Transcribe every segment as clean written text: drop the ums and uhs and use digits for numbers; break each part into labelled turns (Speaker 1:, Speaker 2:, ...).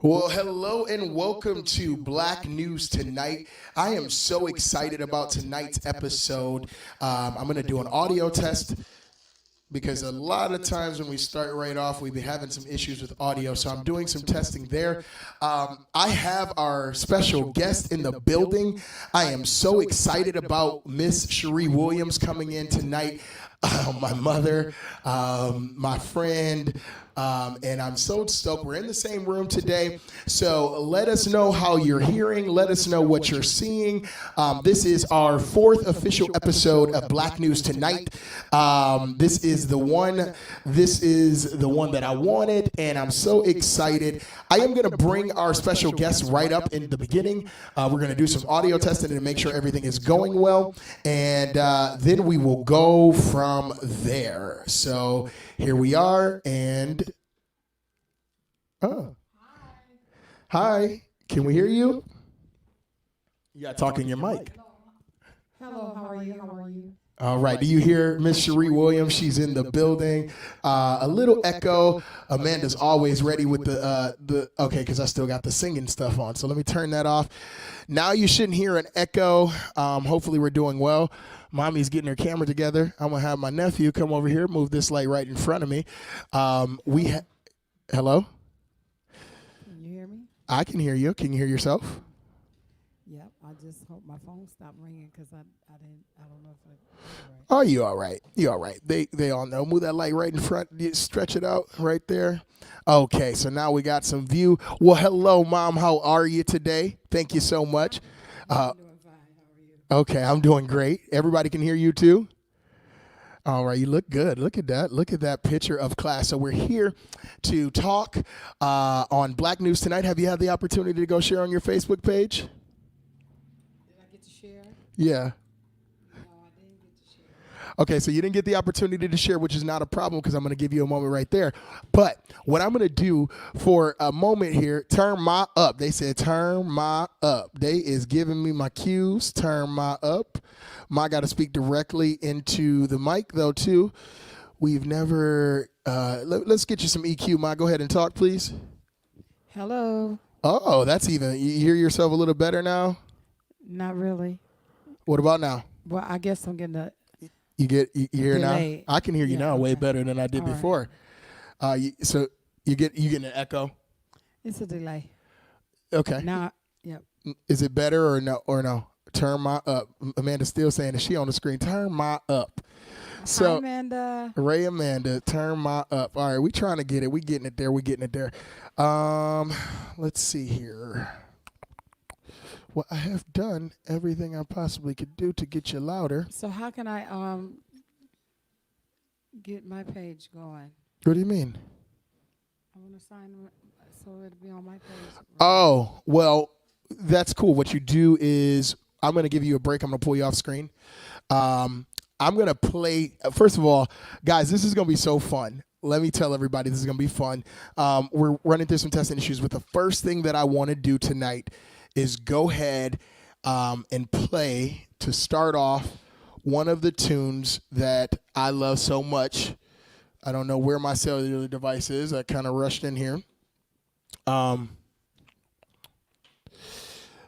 Speaker 1: Well, hello and welcome to Black News Tonight. I am so excited about tonight's episode. I'm going to do an audio test because a lot of times when we start right off, we've been having some issues with audio. So I'm doing some testing there. I have our special guest in the building. I am so excited about Miss Sharrie Williams coming in tonight. My mother, my friend, and I'm so stoked. We're in the same room today. So let us know how you're hearing. Let us know what you're seeing. This is our fourth official episode of Black News Tonight. This is the one. This is the one that I wanted, and I'm so excited. I am going to bring our special guest right up in the beginning. We're going to do some audio testing to make sure everything is going well, and then we will go from there. So here we are, and hi. Can we hear you? You got to talk in your mic.
Speaker 2: Hello, how are you? How are you?
Speaker 1: All right. Do you hear Miss Sharrie Williams? She's in the building. A little echo. Amanda's always ready with the okay, because I still got the singing stuff on. So let me turn that off. Now you shouldn't hear an echo. Hopefully we're doing well. Mommy's getting her camera together. I'm gonna have my nephew come over here, move this light right in front of me. Hello?
Speaker 2: Can you hear me?
Speaker 1: I can hear you. Can you hear yourself?
Speaker 2: Yep. I just hope my phone stopped ringing because I don't know if it was right.
Speaker 1: Oh, you all right. You all right. They all know. Move that light right in front. Stretch it out right there. Okay, so now we got some view. Well, hello, Mom. How are you today? Thank you so much.
Speaker 2: I'm doing fine. How are you?
Speaker 1: Okay, I'm doing great. Everybody can hear you too? All right, you look good. Look at that. Look at that picture of class. So we're here to talk on Black News Tonight. Have you had the opportunity to go share on your Facebook page?
Speaker 2: Did I get to share?
Speaker 1: Yeah.
Speaker 2: No, I didn't get to share.
Speaker 1: Okay, so you didn't get the opportunity to share, which is not a problem because I'm going to give you a moment right there. But what I'm going to do for a moment here, turn my up. They said turn my up. They is giving me my cues, turn my up. My got to speak directly into the mic, though, too. We've never, let's get you some EQ, Ma. Go ahead and talk, please.
Speaker 2: Hello.
Speaker 1: Oh, that's even, you hear yourself a little better now?
Speaker 2: Not really.
Speaker 1: What about now?
Speaker 2: Well, I guess I'm getting a
Speaker 1: You hear
Speaker 2: delay.
Speaker 1: now? I can hear you now way
Speaker 2: okay.
Speaker 1: better than I did
Speaker 2: All right.
Speaker 1: before. So you get an echo.
Speaker 2: It's a delay.
Speaker 1: Okay.
Speaker 2: Now, yep.
Speaker 1: Is it better or no? Turn my up. Amanda's still saying that she on the screen. Turn my up. So
Speaker 2: Hi, Amanda.
Speaker 1: Ray Amanda, turn my up. All right, we trying to get it. We getting it there. We getting it there. Let's see here. Well, I have done everything I possibly could do to get you louder.
Speaker 2: So how can I get my page going?
Speaker 1: What do you mean?
Speaker 2: I want to sign so it'll be on my page.
Speaker 1: Oh, well, that's cool. What you do is I'm going to give you a break. I'm going to pull you off screen. I'm going to play. First of all, guys, this is going to be so fun. Let me tell everybody this is going to be fun. We're running through some testing issues, but the first thing that I want to do tonight is go ahead and play, to start off, one of the tunes that I love so much. I don't know where my cellular device is. I kind of rushed in here.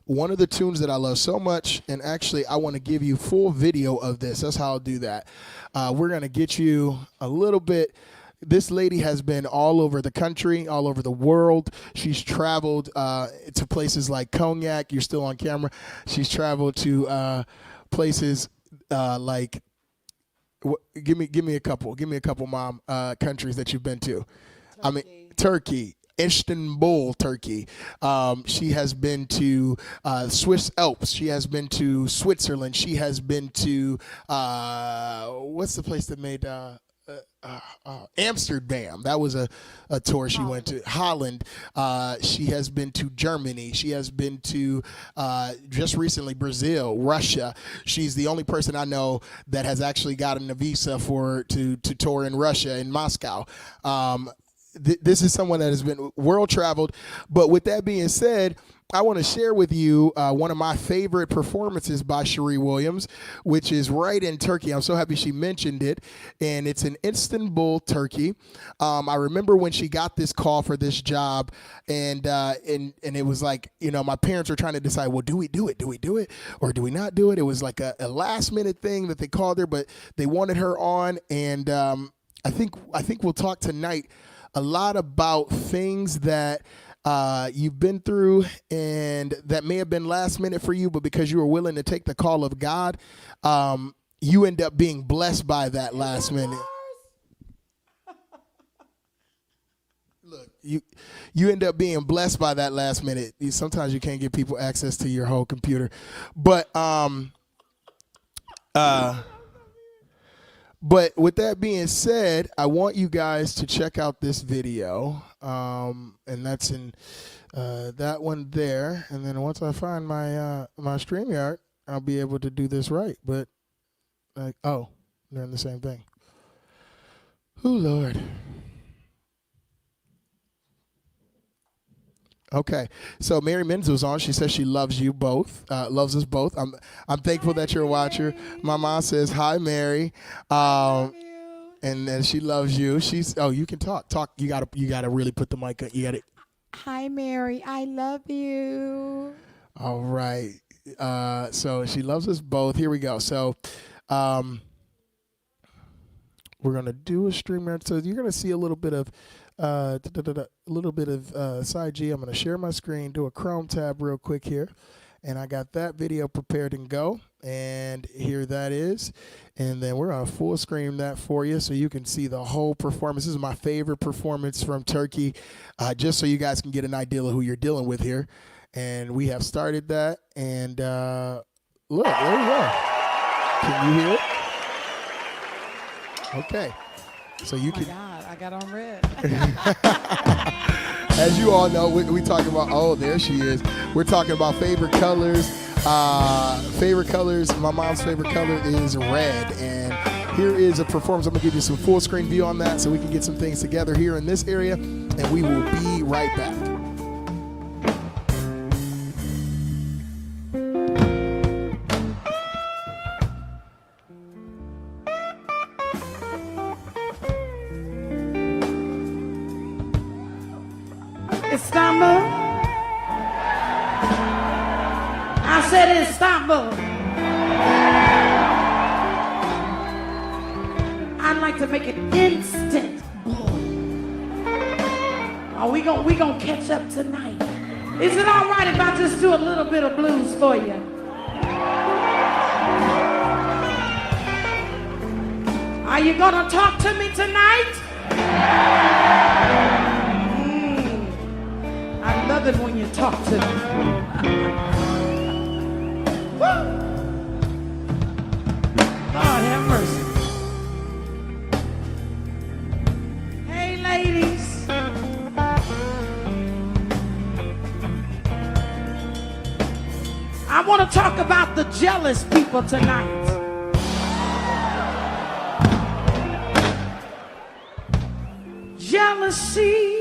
Speaker 1: One of the tunes that I love so much, and actually I want to give you full video of this. That's how I'll do that. We're going to get you a little bit. This lady has been all over the country, all over the world. She's traveled to places like Cognac. You're still on camera. She's traveled to places like, give me a couple. Give me a couple, Mom, countries that you've been to.
Speaker 2: Turkey.
Speaker 1: I mean, Turkey. Istanbul, Turkey. She has been to Swiss Alps. She has been to Switzerland. She has been to what's the place that made Amsterdam? That was a tour she went to. Holland. She has been to Germany. She has been to just recently Brazil, Russia. She's the only person I know that has actually gotten a visa to tour in Russia, in Moscow. this is someone that has been world traveled. But with that being said, I want to share with you one of my favorite performances by Sharrie Williams, which is right in Turkey. I'm so happy she mentioned it, and it's in Istanbul, Turkey. I remember when she got this call for this job, and it was like, my parents were trying to decide, well, do we do it? Do we do it, or do we not do it? It was like a last minute thing that they called her, but they wanted her on, and I think we'll talk tonight a lot about things that you've been through and that may have been last minute for you, but because you were willing to take the call of God, you end up being blessed by that last minute. Look, you end up being blessed by that last minute. Sometimes you can't give people access to your whole computer, but with that being said, I want you guys to check out this video, and that's in that one there. And then once I find my my StreamYard, I'll be able to do this right. But they're in the same thing. Oh Lord. Okay, so Mary Menz was on. She says she loves you both, loves us both. I'm thankful that you're a watcher. My mom says hi, Mary, and then she loves you. You can talk. You gotta really put the mic up. You gotta.
Speaker 2: Hi, Mary. I love you.
Speaker 1: All right. So she loves us both. Here we go. So, we're gonna do a streamer. So you're gonna see a little bit of. Side G. I'm going to share my screen, do a Chrome tab real quick here. And I got that video prepared and go. And here that is. And then we're going to full screen that for you so you can see the whole performance. This is my favorite performance from Turkey, just so you guys can get an idea of who you're dealing with here. And we have started that. And look, there we go. Can you hear it? Okay. So you can.
Speaker 2: God, I got on red.
Speaker 1: As you all know, we talk about. Oh, there she is. We're talking about favorite colors. Favorite colors. My mom's favorite color is red, and here is a performance. I'm gonna give you some full screen view on that, so we can get some things together here in this area, and we will be right back.
Speaker 2: Istanbul. I said Istanbul. I'd like to make it instant. Oh, we gonna catch up tonight. Is it all right if I just do a little bit of blues for you? Are you gonna talk to me tonight? I love it when you talk to me. Woo! Lord have mercy. Hey, ladies. I want to talk about the jealous people tonight. Jealousy.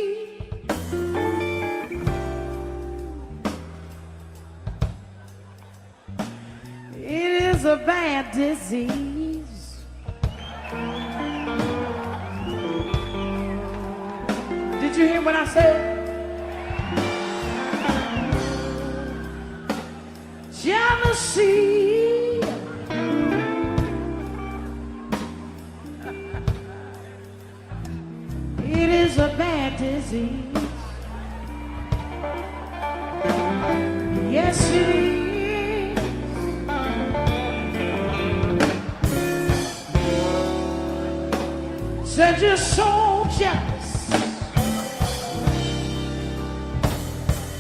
Speaker 2: Is a bad disease. Did you hear what I said? Jealousy. It is a bad disease. Yes, it is. Said you're so jealous.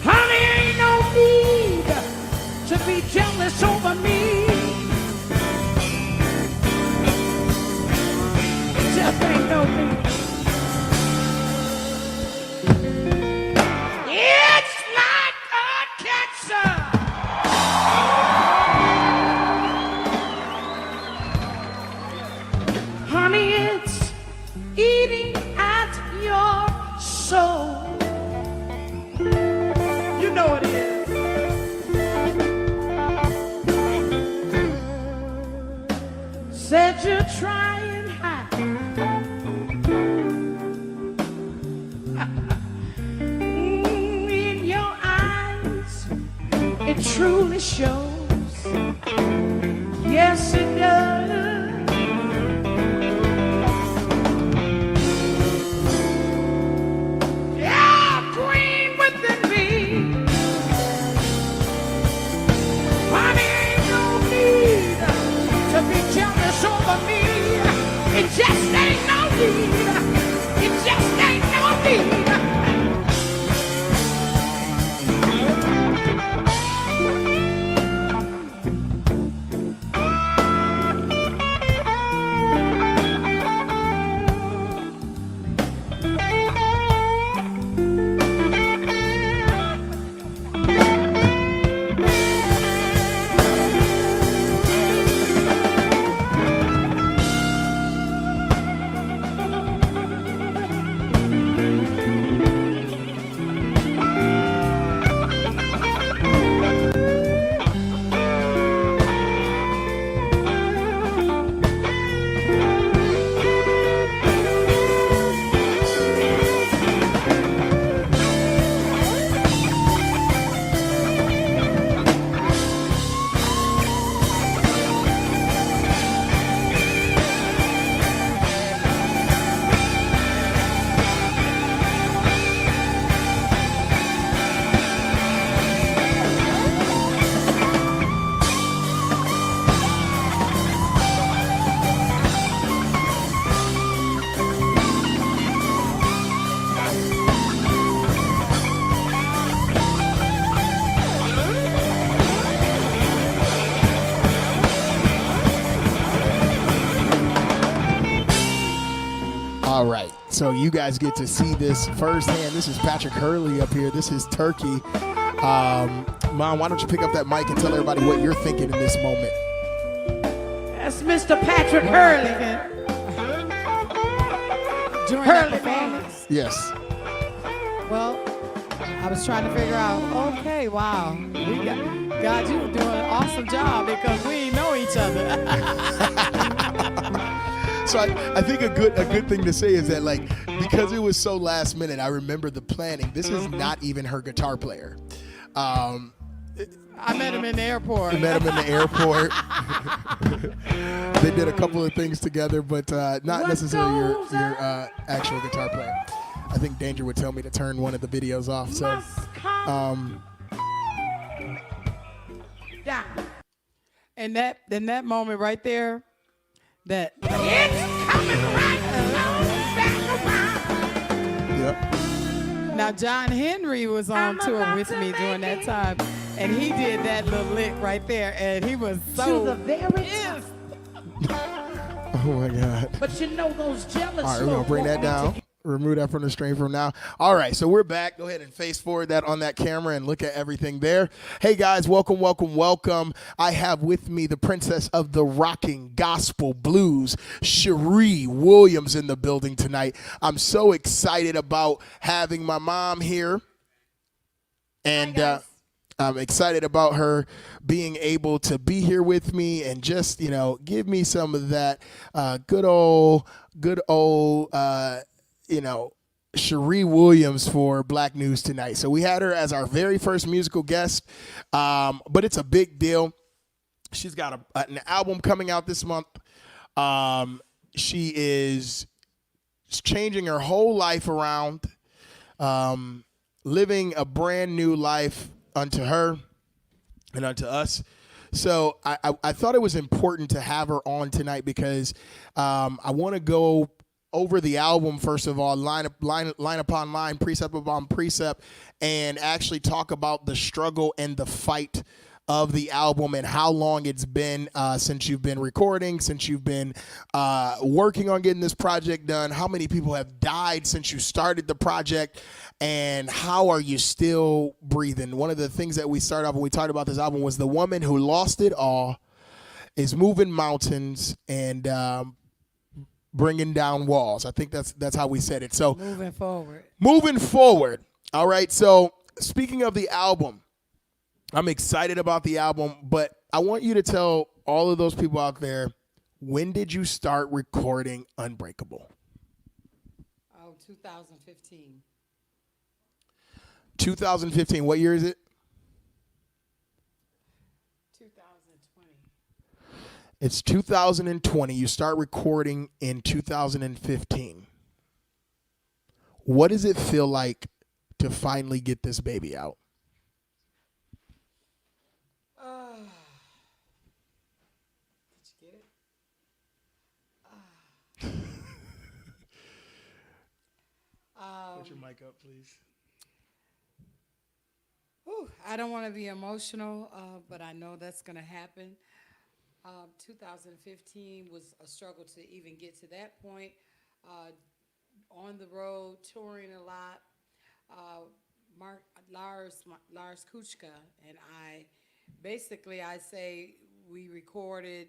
Speaker 2: Honey, ain't no need to be jealous over me. Just ain't no need. It's like a cancer. Honey, it's eating at your know it is. Said you're trying hard. In your eyes, it truly shows. Yes, it does. Yeah, queen within me. Honey, ain't no need to be jealous over me. It just ain't no need. It just ain't no need.
Speaker 1: All right, so you guys get to see this firsthand. This is Patrick Hurley up here. This is Turkey. Mom, why don't you pick up that mic and tell everybody what you're thinking in this moment?
Speaker 2: That's Mr. Patrick Hurley. During Hurley performance.
Speaker 1: Yes.
Speaker 2: Well, I was trying to figure out, okay, wow. God, you were doing an awesome job because we know each other.
Speaker 1: So I think a good thing to say is that, like, because it was so last minute, I remember the planning. This is not even her guitar player.
Speaker 2: I met him in the airport.
Speaker 1: They met him in the airport. They did a couple of things together, but not necessarily your actual guitar player. I think Danger would tell me to turn one of the videos off. So,
Speaker 2: and that moment right there, that it's coming right along.
Speaker 1: Yep.
Speaker 2: Now John Henry was on tour with me during that time, and he did that little lick right there, and he was so.
Speaker 3: To the very
Speaker 1: Oh my God.
Speaker 3: But you know those jealous.
Speaker 1: All right, we're gonna bring that down. Remove that from the stream from now. All right, so we're back. Go ahead and face forward that on that camera and look at everything there. Hey guys, welcome, welcome, welcome. I have with me the princess of the rocking gospel blues, Sharrie Williams, in the building tonight. I'm so excited about having my mom here, and I'm excited about her being able to be here with me and just, you know, give me some of that good old. Sharrie Williams for Black News Tonight. So we had her as our very first musical guest, but it's a big deal. She's got an album coming out this month. She is changing her whole life around, living a brand new life unto her and unto us. So I thought it was important to have her on tonight because I want to go over the album, first of all, line upon line, precept upon precept, and actually talk about the struggle and the fight of the album and how long it's been since you've been recording, since you've been working on getting this project done, how many people have died since you started the project, and how are you still breathing. One of the things that we started off when we talked about this album was the woman who lost it all is moving mountains and bringing down walls. I think that's how we said it. So
Speaker 2: moving forward.
Speaker 1: All right. So speaking of the album, I'm excited about the album, but I want you to tell all of those people out there, when did you start recording Unbreakable?
Speaker 3: Oh, 2015.
Speaker 1: 2015. What year is it?
Speaker 3: 2020.
Speaker 1: It's 2020. You start recording in 2015. What does it feel like to finally get this baby out?
Speaker 3: Did you get it?
Speaker 1: Put your mic up, please.
Speaker 3: Whew, I don't want to be emotional, but I know that's going to happen. 2015 was a struggle to even get to that point. On the road, touring a lot. Lars Kuchka and I, basically, I say we recorded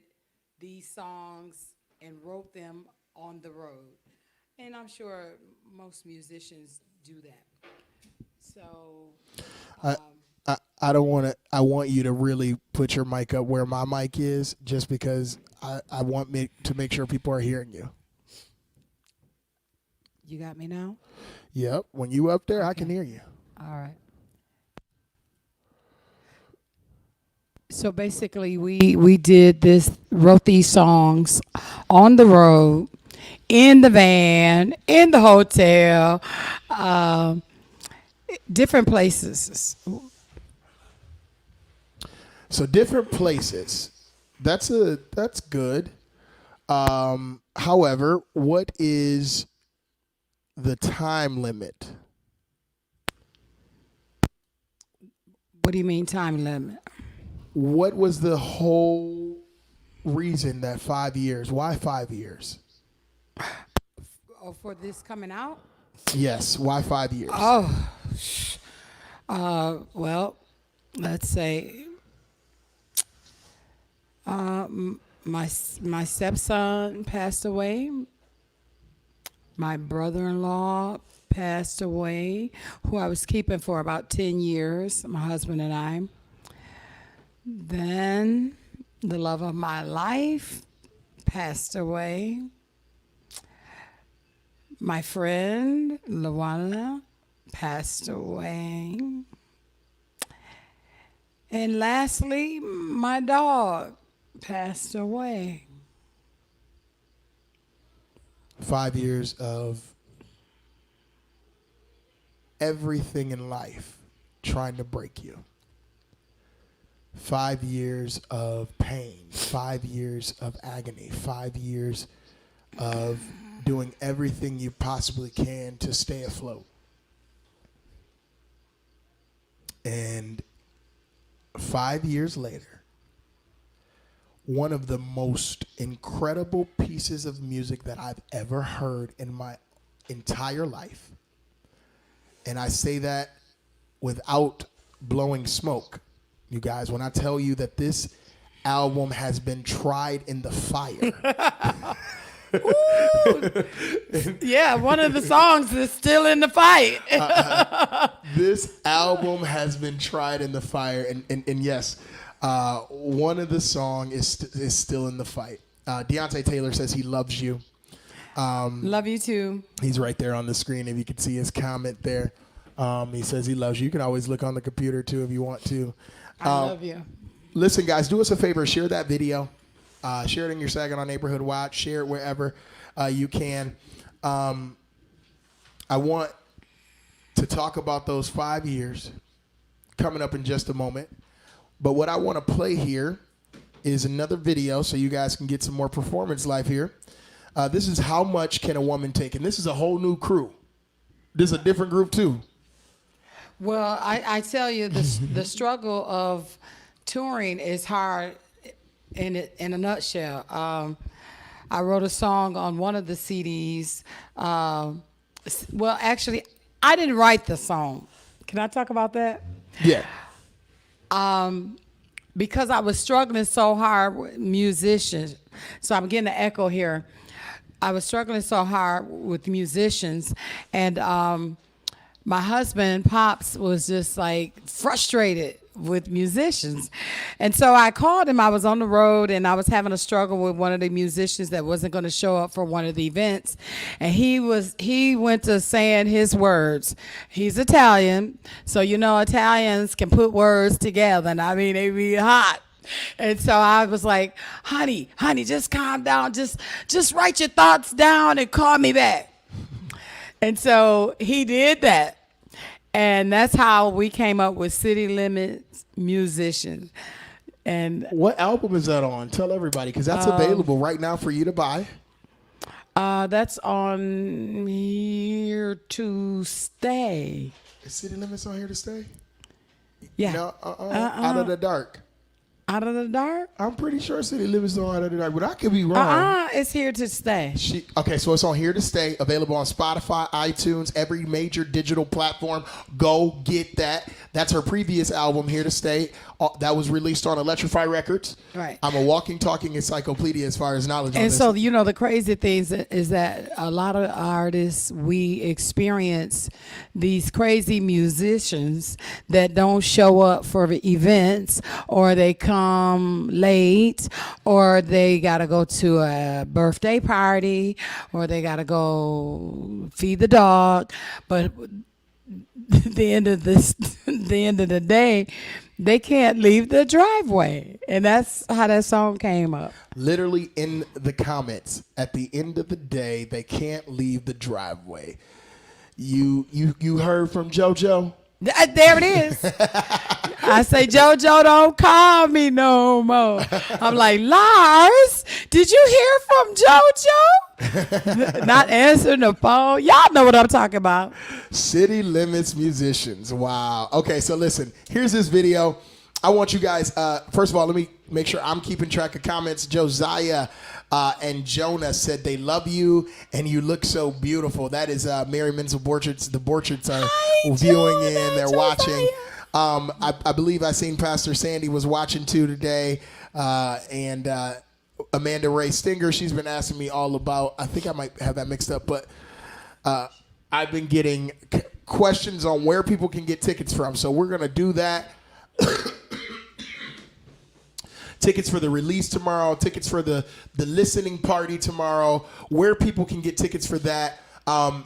Speaker 3: these songs and wrote them on the road. And I'm sure most musicians do that. So,
Speaker 1: I don't want to. I want you to really put your mic up where my mic is, just because I want me to make sure people are hearing you.
Speaker 3: you got me now?
Speaker 1: Yep. When you up there, I can hear you.
Speaker 3: All right. So basically, we did this, wrote these songs on the road, in the van, in the hotel, different places.
Speaker 1: So different places. That's good. However, what is the time limit?
Speaker 3: What do you mean time limit?
Speaker 1: What was the whole reason that 5 years? Why 5 years?
Speaker 3: Oh, for this coming out?
Speaker 1: Yes. Why 5 years?
Speaker 3: Oh, well, let's say my stepson passed away. My brother-in-law passed away, who I was keeping for about 10 years, my husband and I. Then the love of my life passed away. My friend, Luana, passed away. And lastly, my dog passed away.
Speaker 1: 5 years of everything in life trying to break you. 5 years of pain, 5 years of agony, 5 years of doing everything you possibly can to stay afloat. And 5 years later, one of the most incredible pieces of music that I've ever heard in my entire life, and I say that without blowing smoke, you guys, when I tell you that this album has been tried in the fire.
Speaker 3: Yeah, one of the songs is still in the fight.
Speaker 1: This album has been tried in the fire, and yes, one of the songs is still in the fight. Deontay Taylor says he loves you.
Speaker 3: Love you too.
Speaker 1: He's right there on the screen if you can see his comment there. He says he loves you. You can always look on the computer too if you want to.
Speaker 3: I love you.
Speaker 1: Listen, guys, do us a favor. Share that video. Share it in your Saginaw Neighborhood Watch. Share it wherever you can. I want to talk about those 5 years coming up in just a moment. But what I want to play here is another video so you guys can get some more performance life here. This is How Much Can a Woman Take? And this is a whole new crew. This is a different group, too.
Speaker 3: Well, I tell you, the struggle of touring is hard in a nutshell. I wrote a song on one of the CDs. Well, actually, I didn't write the song. Can I talk about that?
Speaker 1: Yeah.
Speaker 3: Because I was struggling so hard with musicians. So I'm getting an echo here. I was struggling so hard with musicians, and my husband, Pops, was just like frustrated with musicians. And so I called him. I was on the road and I was having a struggle with one of the musicians that wasn't going to show up for one of the events. And he went to saying his words. He's Italian. So, you know, Italians can put words together. And I mean, they be hot. And so I was like, honey, just calm down. Just write your thoughts down and call me back. And so he did that. And that's how we came up with City Limits Musicians. And
Speaker 1: what album is that on? Tell everybody, because that's available right now for you to buy.
Speaker 3: That's on Here to Stay.
Speaker 1: Is City Limits on Here to Stay?
Speaker 3: Yeah.
Speaker 1: No, Out of the Dark.
Speaker 3: Out of the Dark?
Speaker 1: I'm pretty sure City Limits on Out of the Dark, but I could be wrong.
Speaker 3: It's Here to Stay.
Speaker 1: Okay, so it's on Here to Stay, available on Spotify, iTunes, every major digital platform. Go get that. That's her previous album, Here to Stay. That was released on Electrify Records.
Speaker 3: Right.
Speaker 1: I'm a walking, talking encyclopedia as far as knowledge on
Speaker 3: And
Speaker 1: this.
Speaker 3: so, you know, the crazy thing is that a lot of artists, we experience these crazy musicians that don't show up for the events, or they come late, or they got to go to a birthday party, or they got to go feed the dog. But the end of the day, they can't leave the driveway. And that's how that song came up.
Speaker 1: Literally in the comments, at the end of the day, they can't leave the driveway. You heard from JoJo?
Speaker 3: There it is. I say, JoJo, don't call me no more. I'm like, Lars, did you hear from JoJo? Not answering the phone. Y'all know what I'm talking about.
Speaker 1: City Limits Musicians. Wow. Okay, so listen, here's this video. I want you guys, first of all, let me make sure I'm keeping track of comments. Josiah and Jonah said they love you and you look so beautiful. That is Mary Menzel Borchards. The Borchards are viewing in. They're watching. I believe I seen Pastor Sandy was watching too today. And Amanda Ray Stinger, she's been asking me all about, I think I might have that mixed up, but I've been getting questions on where people can get tickets from. So we're going to do that. Tickets for the release tomorrow, tickets for the listening party tomorrow, where people can get tickets for that.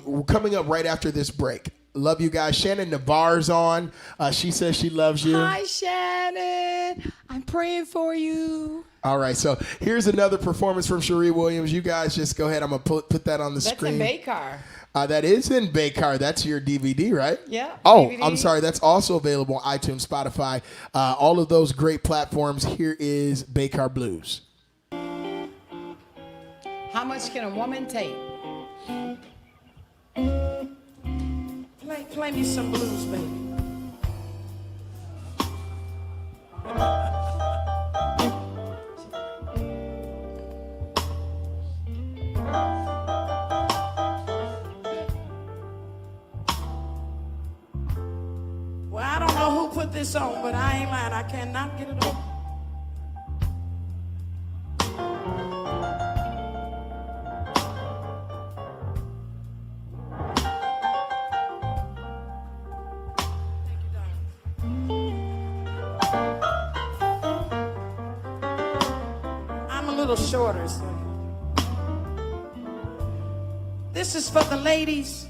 Speaker 1: We're coming up right after this break. Love you guys. Shannon Navarre's on. She says she loves you.
Speaker 3: Hi, Shannon. I'm praying for you.
Speaker 1: All right, so here's another performance from Sharrie Williams. You guys just go ahead. I'm going to put that on the screen.
Speaker 3: That's in Baycar.
Speaker 1: That is in Baycar. That's your DVD, right?
Speaker 3: Yeah.
Speaker 1: Oh,
Speaker 3: DVD.
Speaker 1: I'm sorry. That's also available on iTunes, Spotify, all of those great platforms. Here is Baycar Blues.
Speaker 3: How much can a woman take? Play me some blues, baby. Well, I don't know who put this on, but I ain't lying. I cannot get it on. I'm a little shorter, so. This is for the ladies.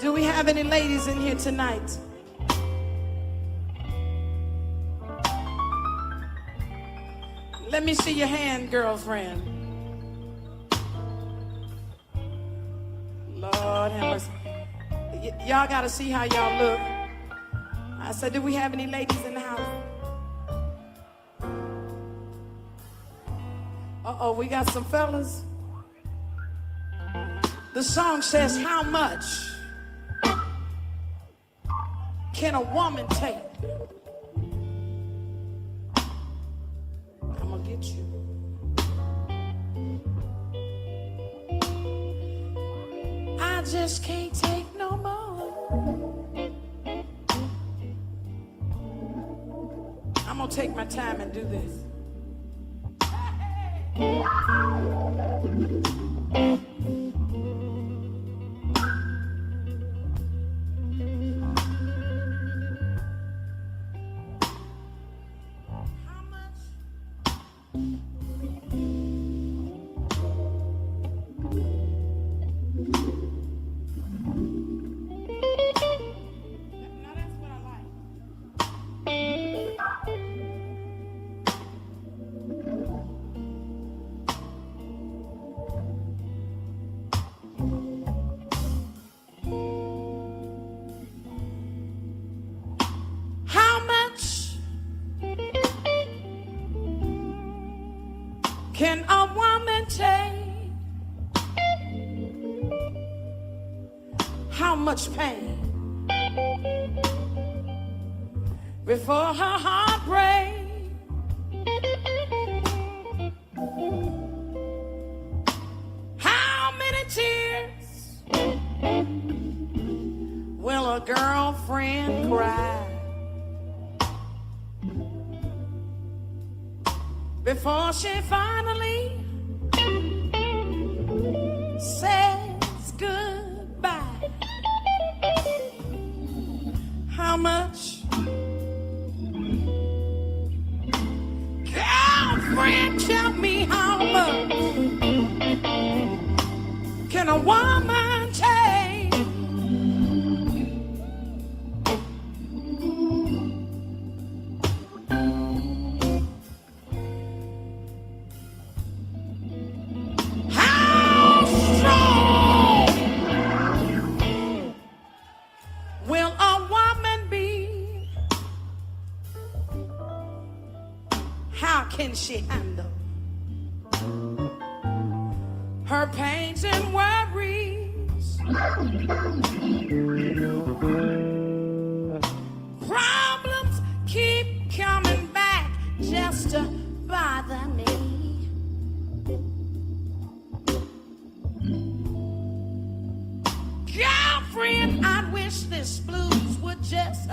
Speaker 3: Do we have any ladies in here tonight? Let me see your hand, girlfriend. Lord have mercy. Y'all got to see how y'all look. I said, do we have any ladies in the house? Uh-oh, we got some fellas. The song says, how much can a woman take? I'm gonna get you. I just can't take no more. I'm gonna take my time and do this.
Speaker 2: Can a woman take? How much pain before her heart breaks? How many tears will a girlfriend cry before she finally says goodbye? How much? Girlfriend, tell me how much can a woman take? How strong will a woman be? How can she handle her pains and worries? Problems keep coming back just to bother me. Girlfriend, I wish this blues would just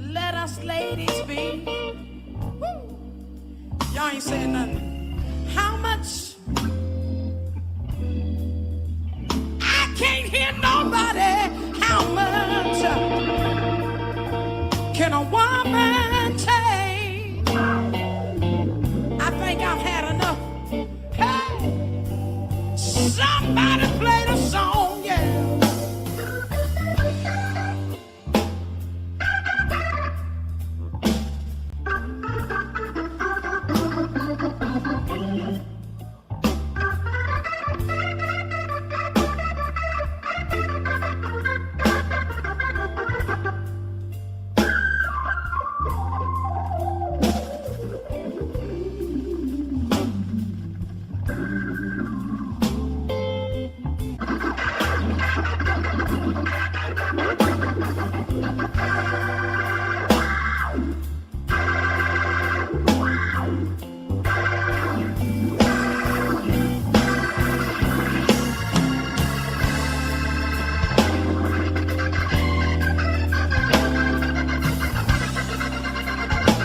Speaker 2: let us ladies be. Woo. Y'all ain't saying nothing. How much? I can't hear nobody. How much can a woman take? I think I've had enough. Hey, somebody play the song, yeah.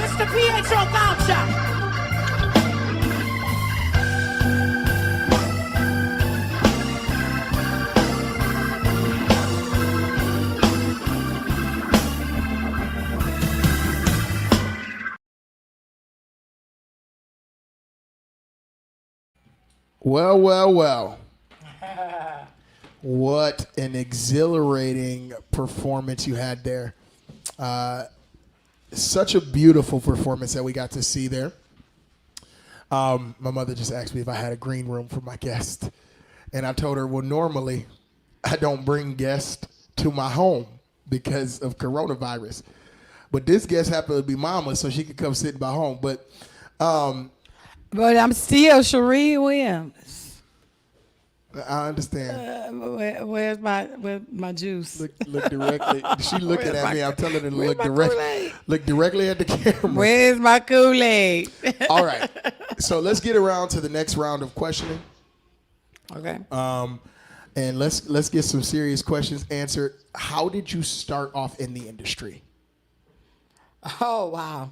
Speaker 2: Mr. Pietro Gaucha.
Speaker 1: Well, well, well. What an exhilarating performance you had there. Such a beautiful performance that we got to see there. My mother just asked me if I had a green room for my guest. And I told her, well, normally I don't bring guests to my home because of coronavirus. But this guest happened to be mama, so she could come sit in my home. But
Speaker 3: I'm still Sharrie Williams.
Speaker 1: I understand.
Speaker 3: Where's my juice?
Speaker 1: Look directly. She looking at me. I'm telling her to
Speaker 3: where's
Speaker 1: look
Speaker 3: my Kool-Aid?
Speaker 1: Look directly at the camera.
Speaker 3: Where's my Kool-Aid?
Speaker 1: All right. So let's get around to the next round of questioning.
Speaker 3: Okay.
Speaker 1: And let's get some serious questions answered. How did you start off in the industry?
Speaker 3: Oh, wow.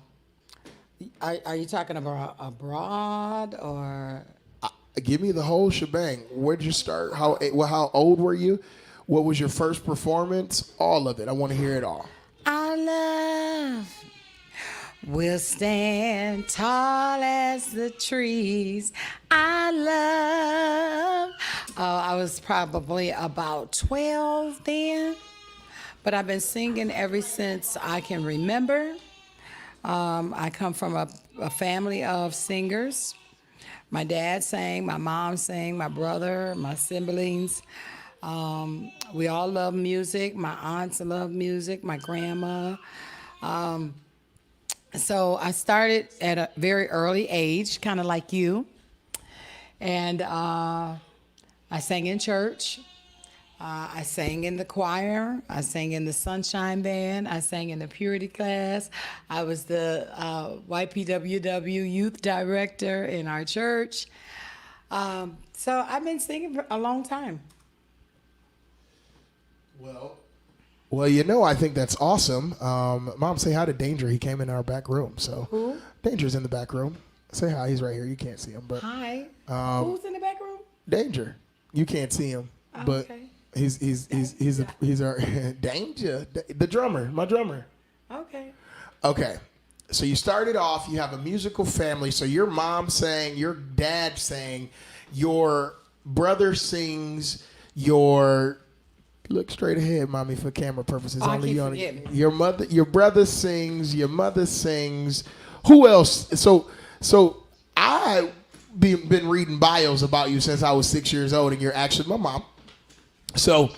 Speaker 3: Are you talking about abroad or?
Speaker 1: Give me the whole shebang. Where'd you start? How old were you? What was your first performance? All of it. I want to hear it all.
Speaker 3: Our love will stand tall as the trees. I love. Oh, I was probably about 12 then, but I've been singing ever since I can remember. I come from a family of singers. My dad sang, my mom sang, my brother, my siblings. We all love music. My aunts love music, my grandma. So I started at a very early age, kind of like you. And I sang in church. I sang in the choir. I sang in the Sunshine Band. I sang in the Purity class. I was the YPWW youth director in our church. So I've been singing for a long time.
Speaker 1: Well, I think that's awesome. Mom, say hi to Danger. He came in our back room. So
Speaker 3: Who?
Speaker 1: Danger's in the back room. Say hi. He's right here. You can't see him, but
Speaker 3: Hi. Who's in the back room?
Speaker 1: Danger. You can't see him, but
Speaker 3: Okay.
Speaker 1: he's our Danger, the drummer, my drummer.
Speaker 3: Okay.
Speaker 1: Okay. So you started off, you have a musical family. So your mom sang, your dad sang, your brother sings, look straight ahead, mommy, for camera purposes.
Speaker 3: I
Speaker 1: Only
Speaker 3: keep
Speaker 1: you
Speaker 3: forgetting.
Speaker 1: your brother sings, your mother sings. Who else? So I been reading bios about you since I was 6 years old, and you're actually my mom. So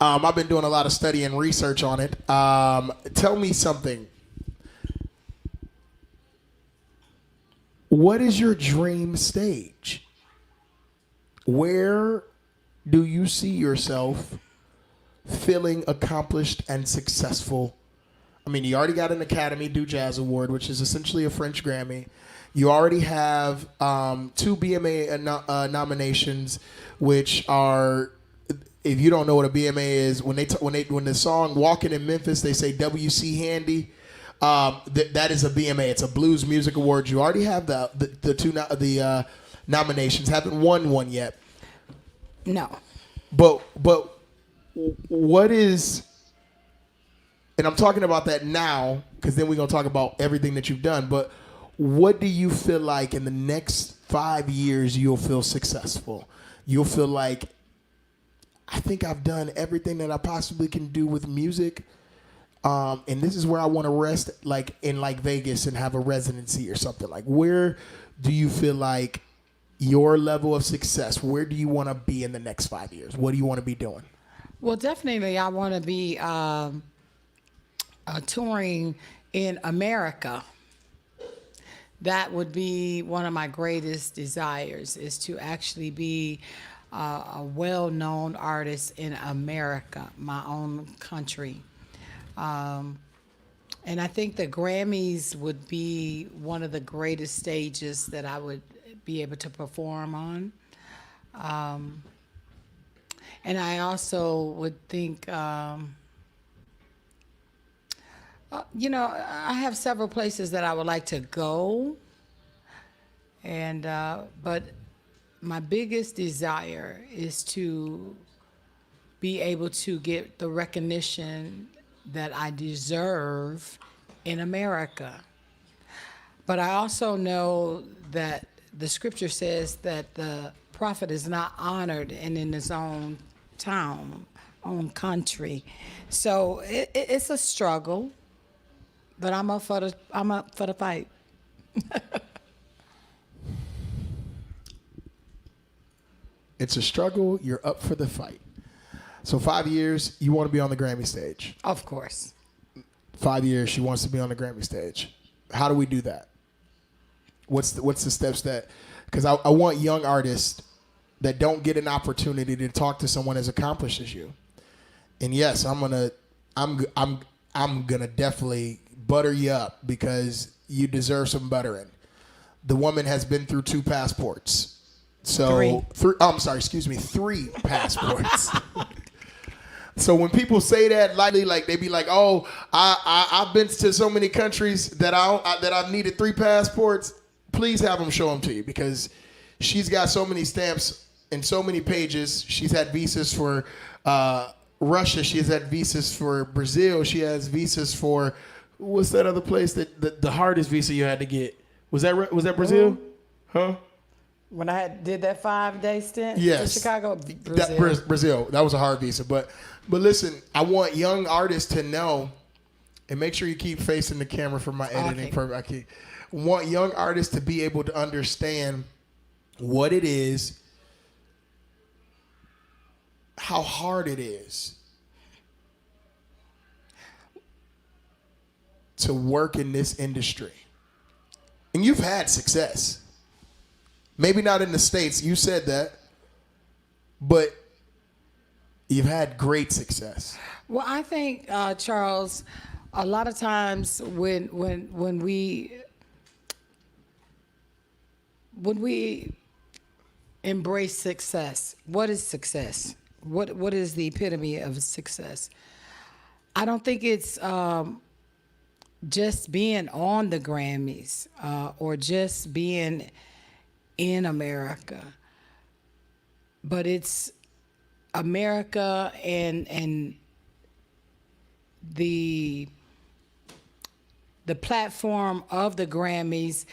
Speaker 1: I've been doing a lot of study and research on it. Tell me something. What is your dream stage? Where do you see yourself feeling accomplished and successful? I mean, you already got an Academy Du Jazz Award, which is essentially a French Grammy. You already have 2 BMA nominations, which are, if you don't know what a BMA is, when the song "Walking in Memphis" they say WC Handy. That is a BMA. It's a Blues Music Awards. You already have the 2 nominations. Haven't won one yet.
Speaker 3: No.
Speaker 1: But what is, and I'm talking about that now because then we're gonna talk about everything that you've done. But what do you feel like in the next 5 years you'll feel successful? You'll feel like, I think I've done everything that I possibly can do with music. And this is where I want to rest, like in like Vegas and have a residency or something. Like, where do you feel like your level of success? Where do you want to be in the next 5 years? What do you want to be doing?
Speaker 3: Well, definitely, I want to be touring in America. That would be one of my greatest desires, is to actually be a well-known artist in America, my own country. And I think the Grammys would be one of the greatest stages that I would be able to perform on. And I also would think, I have several places that I would like to go. And, but my biggest desire is to be able to get the recognition that I deserve in America. But I also know that the scripture says that the prophet is not honored and in his own town, own country. So it's a struggle, but I'm up for the fight.
Speaker 1: It's a struggle. You're up for the fight. So 5 years, you want to be on the Grammy stage.
Speaker 3: Of course.
Speaker 1: 5 years, she wants to be on the Grammy stage. How do we do that? What's the steps that? Because I want young artists that don't get an opportunity to talk to someone as accomplished as you. And yes, I'm gonna definitely butter you up because you deserve some buttering. The woman has been through 2 passports. So three passports. So when people say that lightly, like they be like, "Oh, I've been to so many countries that I needed 3 passports." Please have them show them to you, because she's got so many stamps and so many pages. She's had visas for Russia. She has had visas for Brazil. She has visas for, what's that other place that the hardest visa you had to get? Was that Brazil? Huh?
Speaker 3: When I did that 5-day stint
Speaker 1: Yes.
Speaker 3: in Chicago,
Speaker 1: Brazil. That was a hard visa. But listen, I want young artists to know, and make sure you keep facing the camera for my editing purpose. I want young artists to be able to understand what it is, how hard it is to work in this industry. And you've had success. Maybe not in the States. You said that. But you've had great success.
Speaker 3: Well, I think, Charles, a lot of times when we embrace success, what is success? What is the epitome of success? I don't think it's just being on the Grammys or just being in America, but it's America and the platform of the Grammys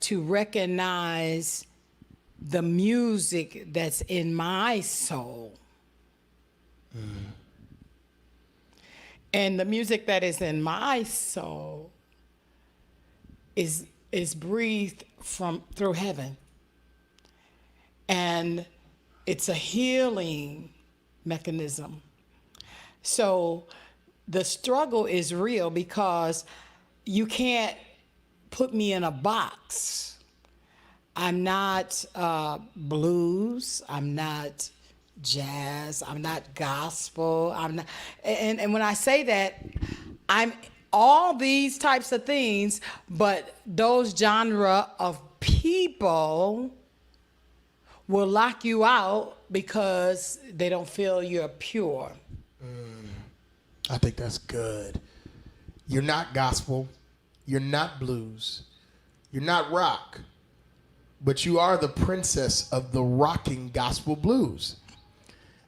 Speaker 3: to recognize the music that's in my soul. And the music that is in my soul is breathed through heaven. And it's a healing mechanism. So the struggle is real because you can't put me in a box. I'm not blues. I'm not jazz. I'm not gospel. I'm not, and when I say that, I'm all these types of things, but those genre of people will lock you out because they don't feel you're pure.
Speaker 1: I think that's good. You're not gospel. You're not blues. You're not rock. But you are the princess of the rocking gospel blues.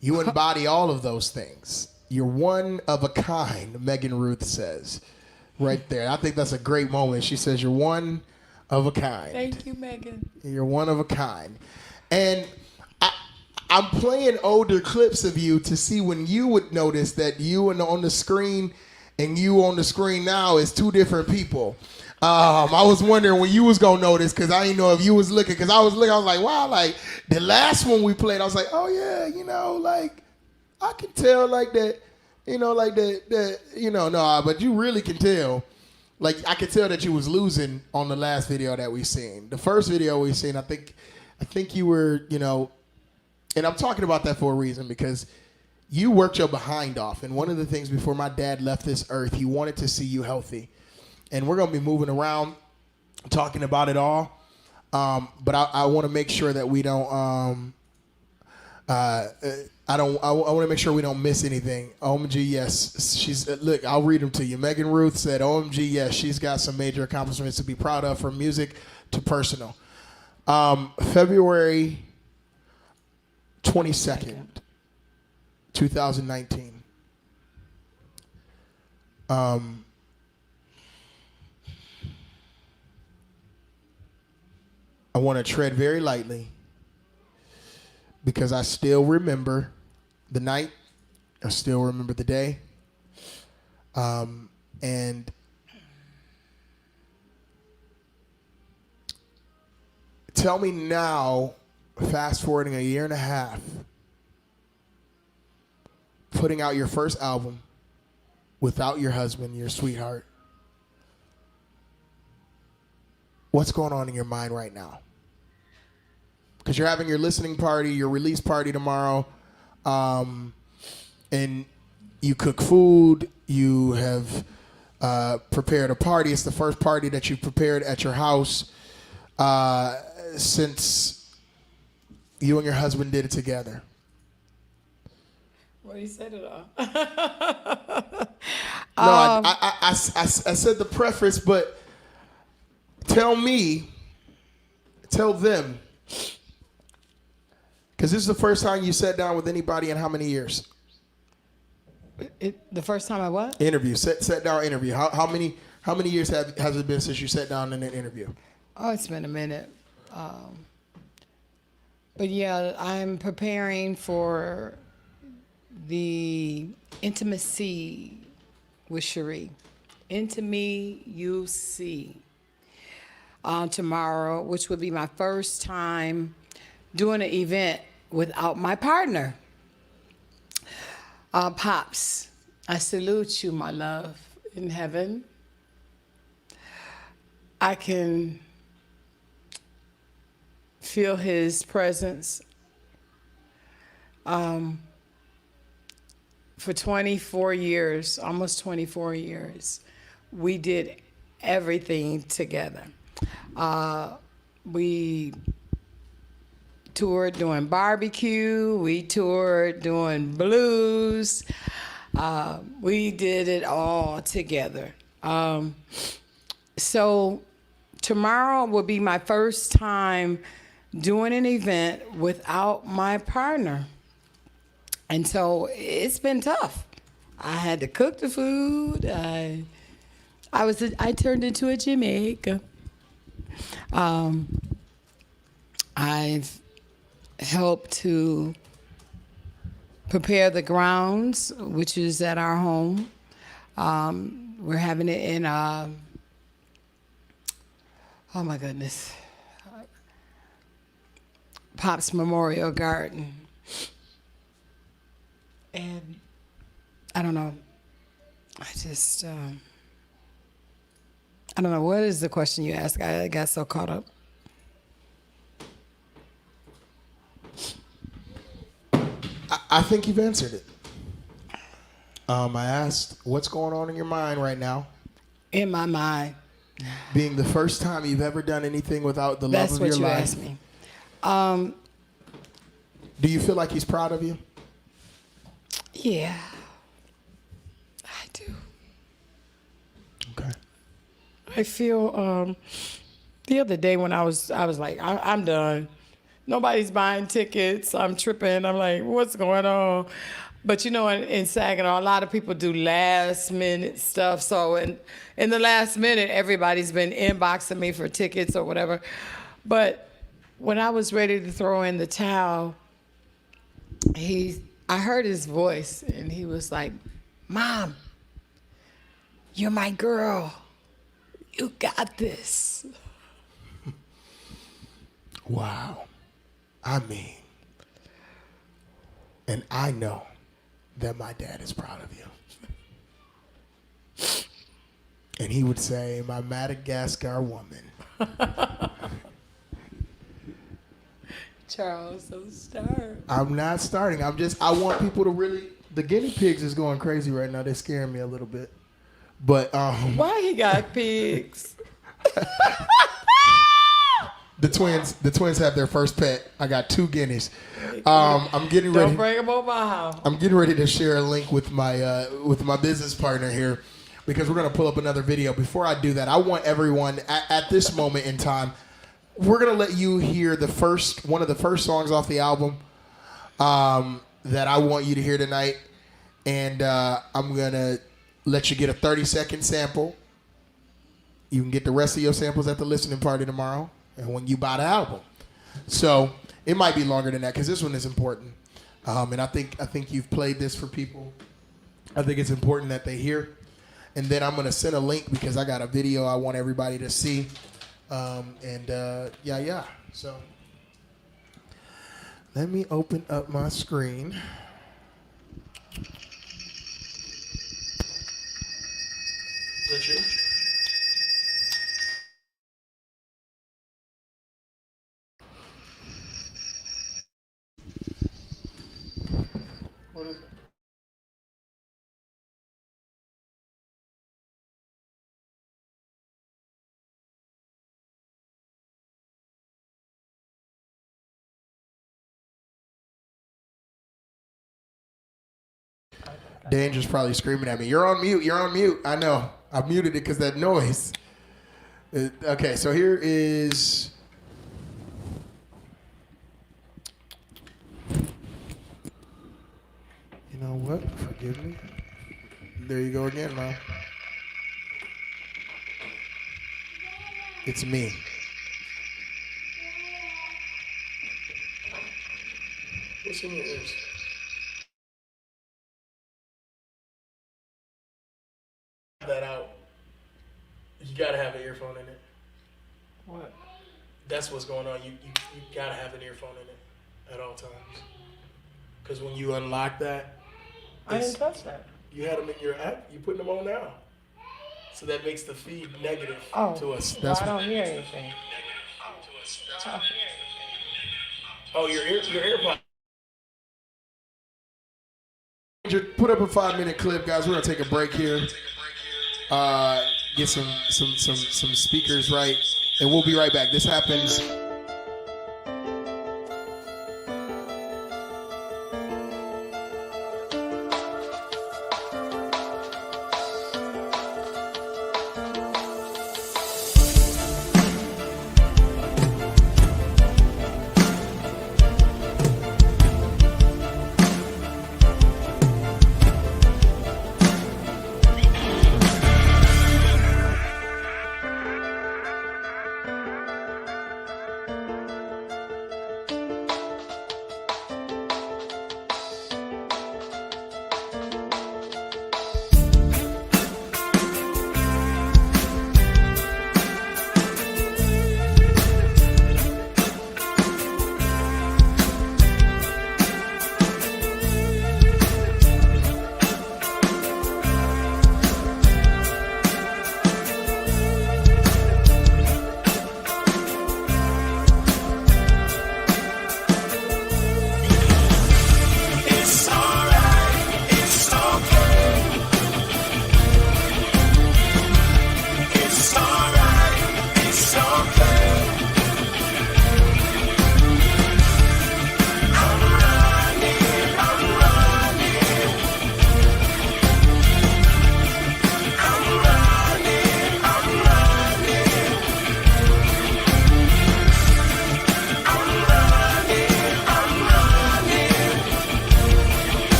Speaker 1: You embody all of those things. You're one of a kind, Megan Ruth says. Right there. I think that's a great moment. She says, you're one of a kind.
Speaker 3: Thank you, Megan.
Speaker 1: You're one of a kind. And I'm playing older clips of you to see when you would notice that you on the screen and you on the screen now is two different people. I was wondering when you was going to notice because I didn't know if you was looking. Because I was looking, I was like, wow, like the last one we played, I was like, oh, yeah, you know, like I can tell like that, you know, like that, you know, no, but you really can tell. Like I could tell that you was losing on the last video that we seen. The first video we seen, I think you were, you know, and I'm talking about that for a reason because you worked your behind off. And one of the things before my dad left this earth, he wanted to see you healthy. And we're going to be moving around talking about it all. But I want to make sure that we don't, I want to make sure we don't miss anything. OMG, yes. She's look, I'll read them to you. Megan Ruth said, OMG, yes, she's got some major accomplishments to be proud of from music to personal. February 22nd, 2019. I want to tread very lightly because I still remember the night. I still remember the day. And tell me now, fast forwarding a year and a half, putting out your first album without your husband, your sweetheart. What's going on in your mind right now? Because you're having your listening party, your release party tomorrow, and you cook food. You have prepared a party. It's the first party that you've prepared at your house since you and your husband did it together.
Speaker 3: Well, you said it all.
Speaker 1: No, I said the preface, but tell them, because this is the first time you sat down with anybody in how many years?
Speaker 3: The first time I what?
Speaker 1: Interview, sat down interview. How many years has it been since you sat down in an interview?
Speaker 3: Oh, it's been a minute. But yeah, I'm preparing for the intimacy with Sharrie. Into me, you see. Tomorrow, which would be my first time doing an event without my partner. Pops, I salute you, my love, in heaven. I can feel his presence. For 24 years, almost 24 years, we did everything together. We toured doing barbecue, we toured doing blues, we did it all together. So tomorrow will be my first time doing an event without my partner. And so it's been tough. I had to cook the food. I turned into a Jamaica. I've helped to prepare the grounds, which is at our home. We're having it in, oh my goodness, Pop's Memorial Garden. And I don't know. I don't know. What is the question you asked? I got so caught up.
Speaker 1: I think you've answered it. I asked, what's going on in your mind right now?
Speaker 3: In my mind.
Speaker 1: Being the first time you've ever done anything without the love of your life.
Speaker 3: That's what you asked me.
Speaker 1: Do you feel like he's proud of you?
Speaker 3: Yeah, I do.
Speaker 1: Okay.
Speaker 3: I feel the other day when I was like, I'm done. Nobody's buying tickets. I'm tripping. I'm like, what's going on? But you know, in Saginaw, a lot of people do last minute stuff. So in the last minute, everybody's been inboxing me for tickets or whatever. But when I was ready to throw in the towel, I heard his voice, and he was like, Mom, you're my girl. You got this.
Speaker 1: Wow. I mean, and I know that my dad is proud of you. And he would say, my Madagascar woman.
Speaker 3: Charles, don't start.
Speaker 1: I'm not starting. I want people to really, the guinea pigs is going crazy right now. They're scaring me a little bit. But,
Speaker 3: why he got pigs?
Speaker 1: The twins have their first pet. I got 2 guineas. I'm getting ready.
Speaker 3: Don't bring them over my house.
Speaker 1: I'm getting ready to share a link with my business partner here, because we're gonna pull up another video. Before I do that, I want everyone at this moment in time, we're gonna let you hear one of the first songs off the album that I want you to hear tonight, and I'm gonna let you get a 30-second sample. You can get the rest of your samples at the listening party tomorrow, and when you buy the album. So it might be longer than that, because this one is important. And I think you've played this for people. I think it's important that they hear. And then I'm going to send a link, because I got a video I want everybody to see. Yeah. So let me open up my screen. Is that you? What is it? Danger's probably screaming at me. You're on mute. You're on mute. I know. I muted it because that noise. Okay, so here is. You know what? Forgive me. There you go again, Mom. It's me. What's in your ears? That out. You gotta have an earphone in it.
Speaker 3: What?
Speaker 1: That's what's going on. You gotta have an earphone in it at all times. Because when you unlock that,
Speaker 3: I didn't touch that.
Speaker 1: You had them in your app. You putting them on now. So that makes the feed negative to us.
Speaker 3: That's I don't hear anything.
Speaker 1: Oh, your AirPod. Put up a 5-minute clip, guys. We're gonna take a break here. Get some speakers right, and we'll be right back. This happens.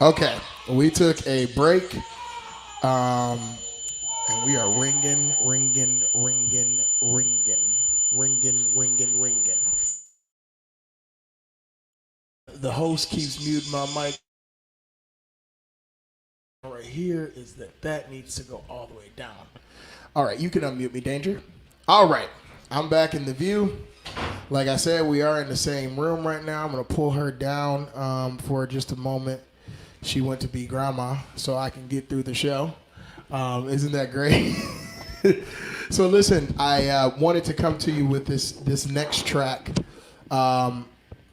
Speaker 1: Okay, we took a break, and we are ringing. the host keeps muting my mic. Right here is that needs to go all the way down. All right, you can unmute me, Danger. All right, I'm back in the view. Like I said, we are in the same room right now. I'm going to pull her down for just a moment. She went to be grandma so I can get through the show. Isn't that great? So listen, I wanted to come to you with this next track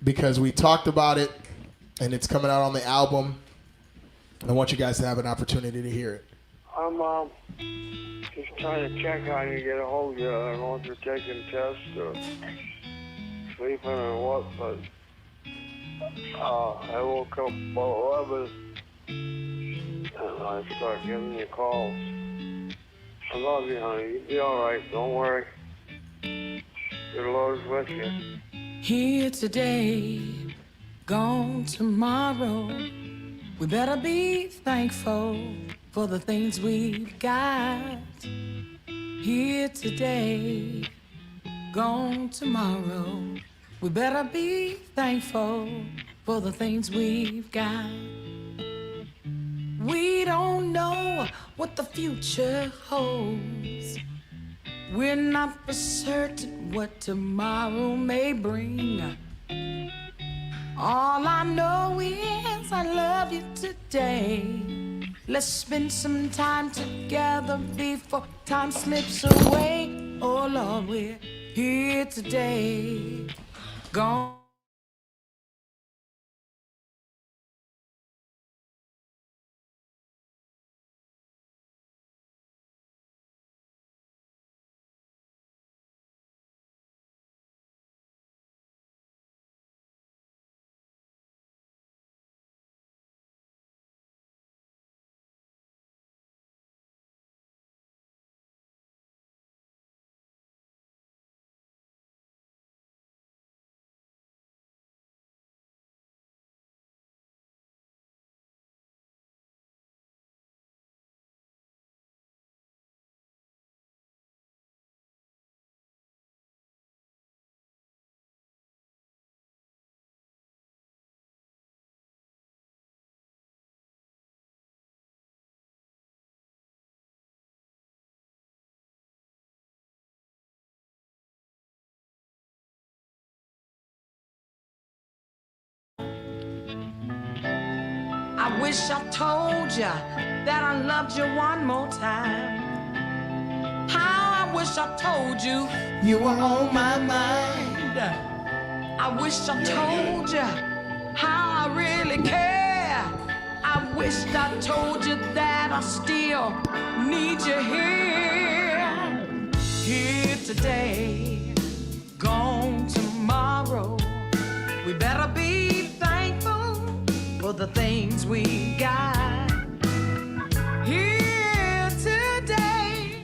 Speaker 1: because we talked about it, and it's coming out on the album. I want you guys to have an opportunity to hear it.
Speaker 4: I'm just trying to check on you, get a hold of you. I don't know if you're taking tests or sleeping or what, but I woke up about 11 and I start giving you calls. I love you, honey. You'll be all right. Don't worry. Your Lord's with you.
Speaker 3: Here today, gone tomorrow. We better be thankful for the things we've got. Here today, gone tomorrow. We better be thankful for the things we've got. We don't know what the future holds. We're not for certain what tomorrow may bring. All I know is I love you today. Let's spend some time together before time slips away. Oh Lord, we're here today, gone. I wish I told you that I loved you one more time. How I wish I told you you were on my mind. I wish I told you how I really care. I wish I told you that I still need you here. Here today, gone tomorrow. We better be thankful for the things we got. Here today,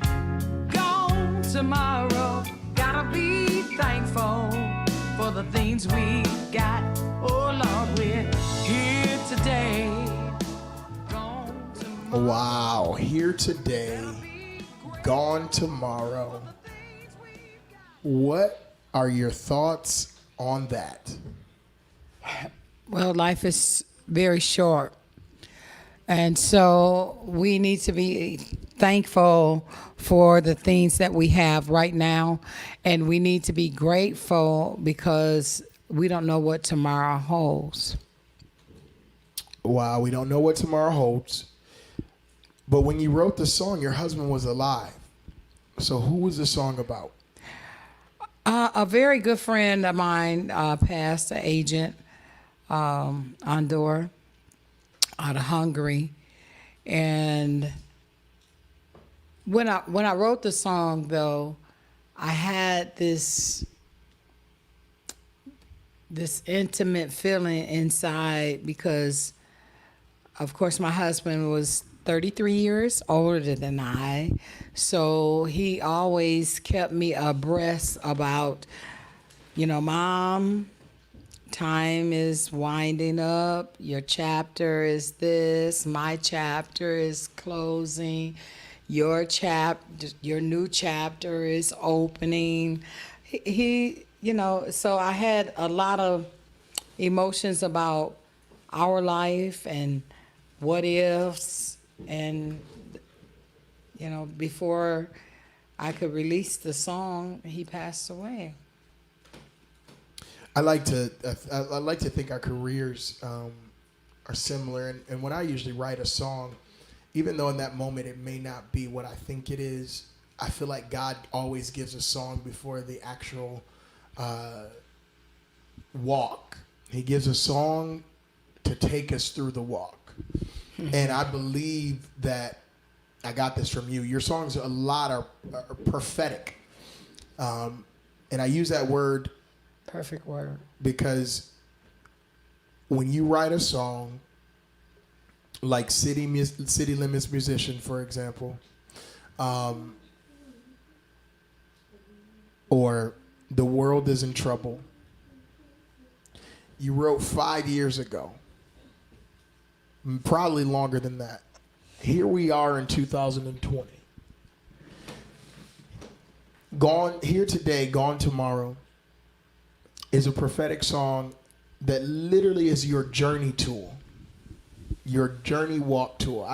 Speaker 3: gone tomorrow. Gotta be thankful for the things we got. Oh Lord, we're here today, gone tomorrow.
Speaker 1: Wow, here today, gone tomorrow. What are your thoughts on that?
Speaker 3: Well, life is very short. And so we need to be thankful for the things that we have right now. And we need to be grateful because we don't know what tomorrow holds.
Speaker 1: Wow, we don't know what tomorrow holds. But when you wrote the song, your husband was alive. So who was the song about?
Speaker 3: A very good friend of mine passed, an agent, Andor, out of Hungary. And when I wrote the song, though, I had this intimate feeling inside because, of course, my husband was 33 years older than I, so he always kept me abreast about, Mom, time is winding up. Your chapter is this. My chapter is closing. Your new chapter is opening. He so I had a lot of emotions about our life and what ifs. And, you know, before I could release the song, he passed away.
Speaker 1: I like to think our careers are similar, and when I usually write a song, even though in that moment it may not be what I think it is, I feel like God always gives a song before the actual walk. He gives a song to take us through the walk, and I believe that I got this from you. Your songs a lot are prophetic, and I use that word.
Speaker 3: Perfect word.
Speaker 1: Because when you write a song, like City Limits Musician, for example, or The World is in Trouble, you wrote 5 years ago, probably longer than that. Here we are in 2020. Gone here today, gone tomorrow is a prophetic song that literally is your journey tool, your journey walk tool.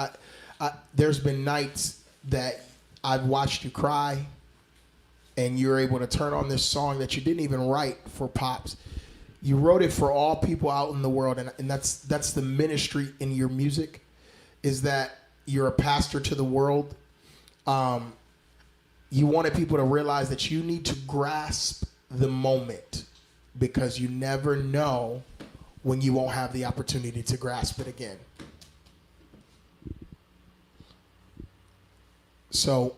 Speaker 1: There's been nights that I've watched you cry, and you're able to turn on this song that you didn't even write for Pops. You wrote it for all people out in the world, and that's the ministry in your music, is that you're a pastor to the world. You wanted people to realize that you need to grasp the moment, because you never know when you won't have the opportunity to grasp it again. So,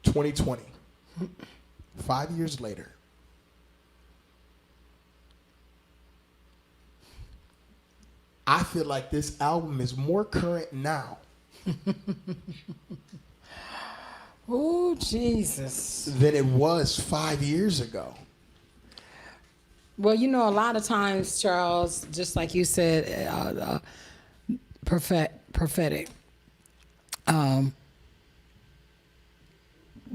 Speaker 1: 2020, 5 years later, I feel like this album is more current now
Speaker 3: Oh, Jesus.
Speaker 1: than it was 5 years ago.
Speaker 3: Well, you know, a lot of times, Charles, just like you said, prophetic.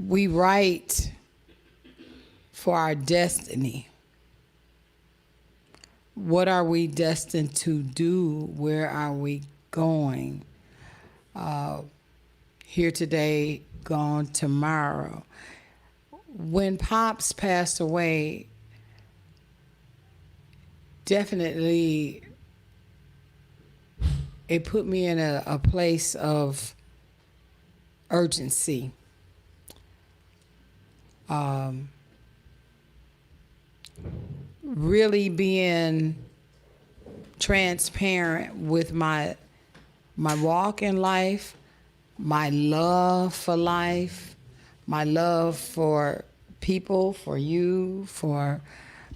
Speaker 3: We write for our destiny. What are we destined to do? Where are we going? Here today, gone tomorrow. When Pops passed away, definitely it put me in a place of urgency. Really being transparent with my walk in life, my love for life, my love for people, for you, for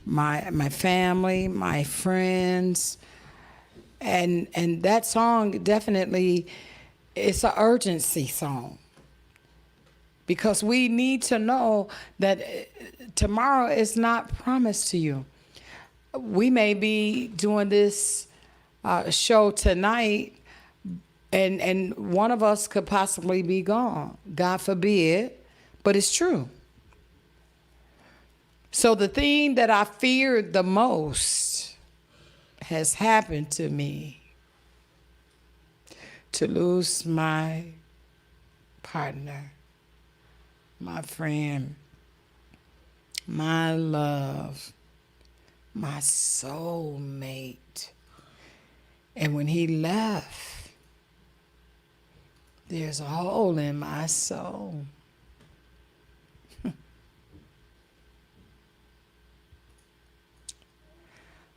Speaker 3: my family, my friends. And that song definitely, it's an urgency song. Because we need to know that tomorrow is not promised to you. We may be doing this show tonight, and one of us could possibly be gone. God forbid, but it's true. So the thing that I feared the most has happened to me. To lose my partner, my friend, my love, my soulmate. And when he left, there's a hole in my soul.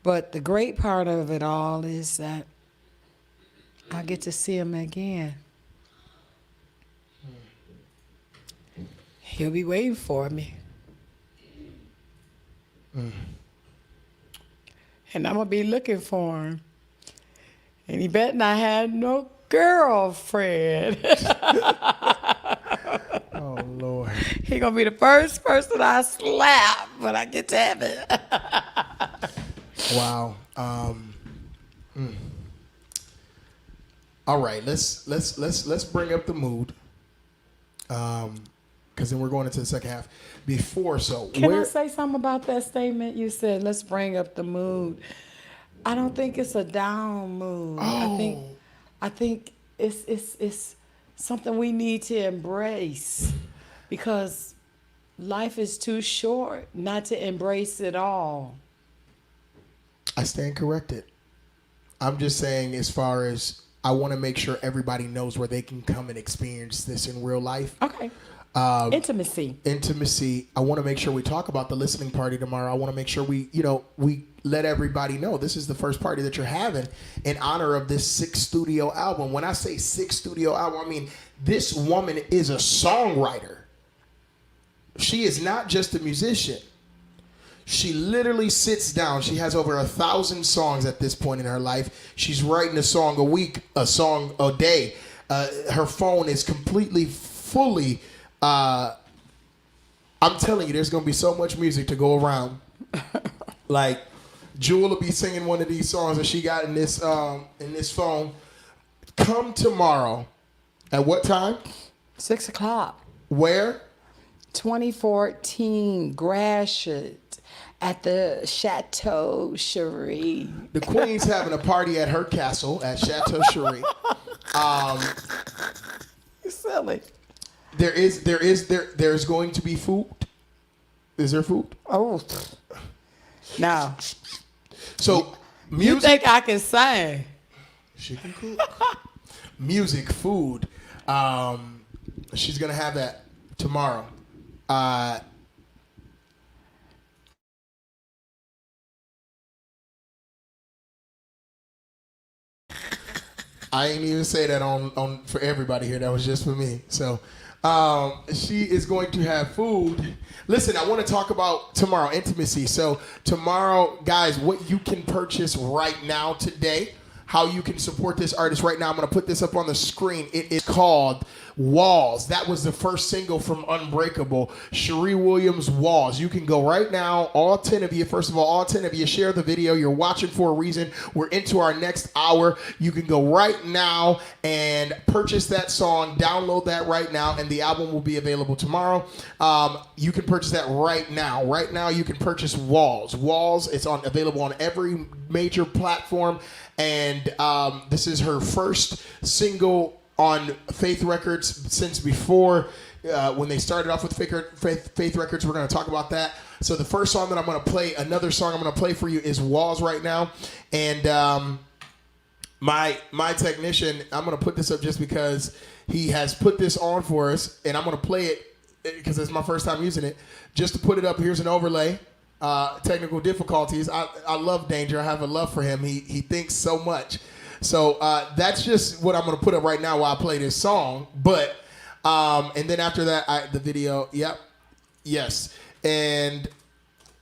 Speaker 3: But the great part of it all is that I get to see him again. He'll be waiting for me. And I'm going to be looking for him. And he bet not have no girlfriend.
Speaker 1: Oh, Lord.
Speaker 3: He going to be the first person I slap when I get to heaven.
Speaker 1: Wow. All right, let's bring up the mood. because then we're going into the second half. Before, so
Speaker 3: Can I say something about that statement? You said, let's bring up the mood. I don't think it's a down mood. I think it's something we need to embrace, because life is too short not to embrace it all.
Speaker 1: I stand corrected. I'm just saying, as far as I want to make sure everybody knows where they can come and experience this in real life.
Speaker 3: Okay. Intimacy.
Speaker 1: I want to make sure we talk about the listening party tomorrow. I want to make sure we let everybody know this is the first party that you're having in honor of this 6th studio album. When I say 6th studio album, I mean this woman is a songwriter. She is not just a musician. She literally sits down. She has over 1,000 songs at this point in her life. She's writing a song a week, a song a day. Her phone is completely, fully. I'm telling you, there's gonna be so much music to go around. Like, Jewel will be singing one of these songs that she got in this phone. Come tomorrow. At what time?
Speaker 3: 6 o'clock.
Speaker 1: Where?
Speaker 3: 2014 Gratiot at the Chateau Sharrie.
Speaker 1: The Queen's having a party at her castle at Chateau Sharrie.
Speaker 3: You're silly.
Speaker 1: There's going to be food. Is there food?
Speaker 3: Oh, no.
Speaker 1: So music.
Speaker 3: You think I can sing?
Speaker 1: She can cook. Music, food. She's gonna have that tomorrow. I ain't even say that on for everybody here. That was just for me. So she is going to have food. Listen, I want to talk about tomorrow, intimacy. So tomorrow, guys, what you can purchase right now today, how you can support this artist right now. I'm going to put this up on the screen. It is called Walls. That was the first single from Unbreakable. Sharrie Williams, Walls. You can go right now, all 10 of you. First of all 10 of you, share the video. You're watching for a reason. We're into our next hour. You can go right now and purchase that song. Download that right now, and the album will be available tomorrow. You can purchase that right now. Right now, you can purchase Walls. Walls, it's available on every major platform. And this is her first single on Faith Records since before when they started off with Faith Records. We're going to talk about that. So the first song that I'm going to play, another song I'm going to play for you is Walls right now. And my technician, I'm going to put this up just because he has put this on for us. And I'm going to play it because it's my first time using it. Just to put it up, here's an overlay. Technical difficulties. I love Danger. I have a love for him. He thinks so much. So that's just what I'm going to put up right now while I play this song. But and then after that, the video. Yep. Yes. And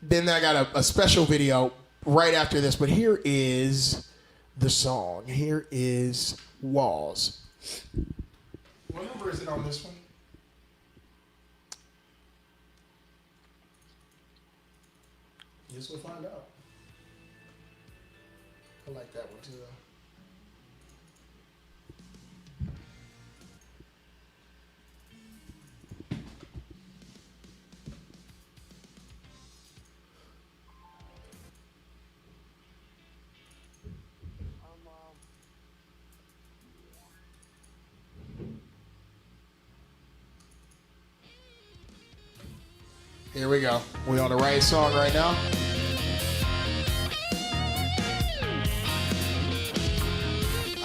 Speaker 1: then I got a special video right after this. But here is the song. Here is Walls. What number is it on this one? Guess we'll find out. I like that one too, though. Here we go. We on the right song right now.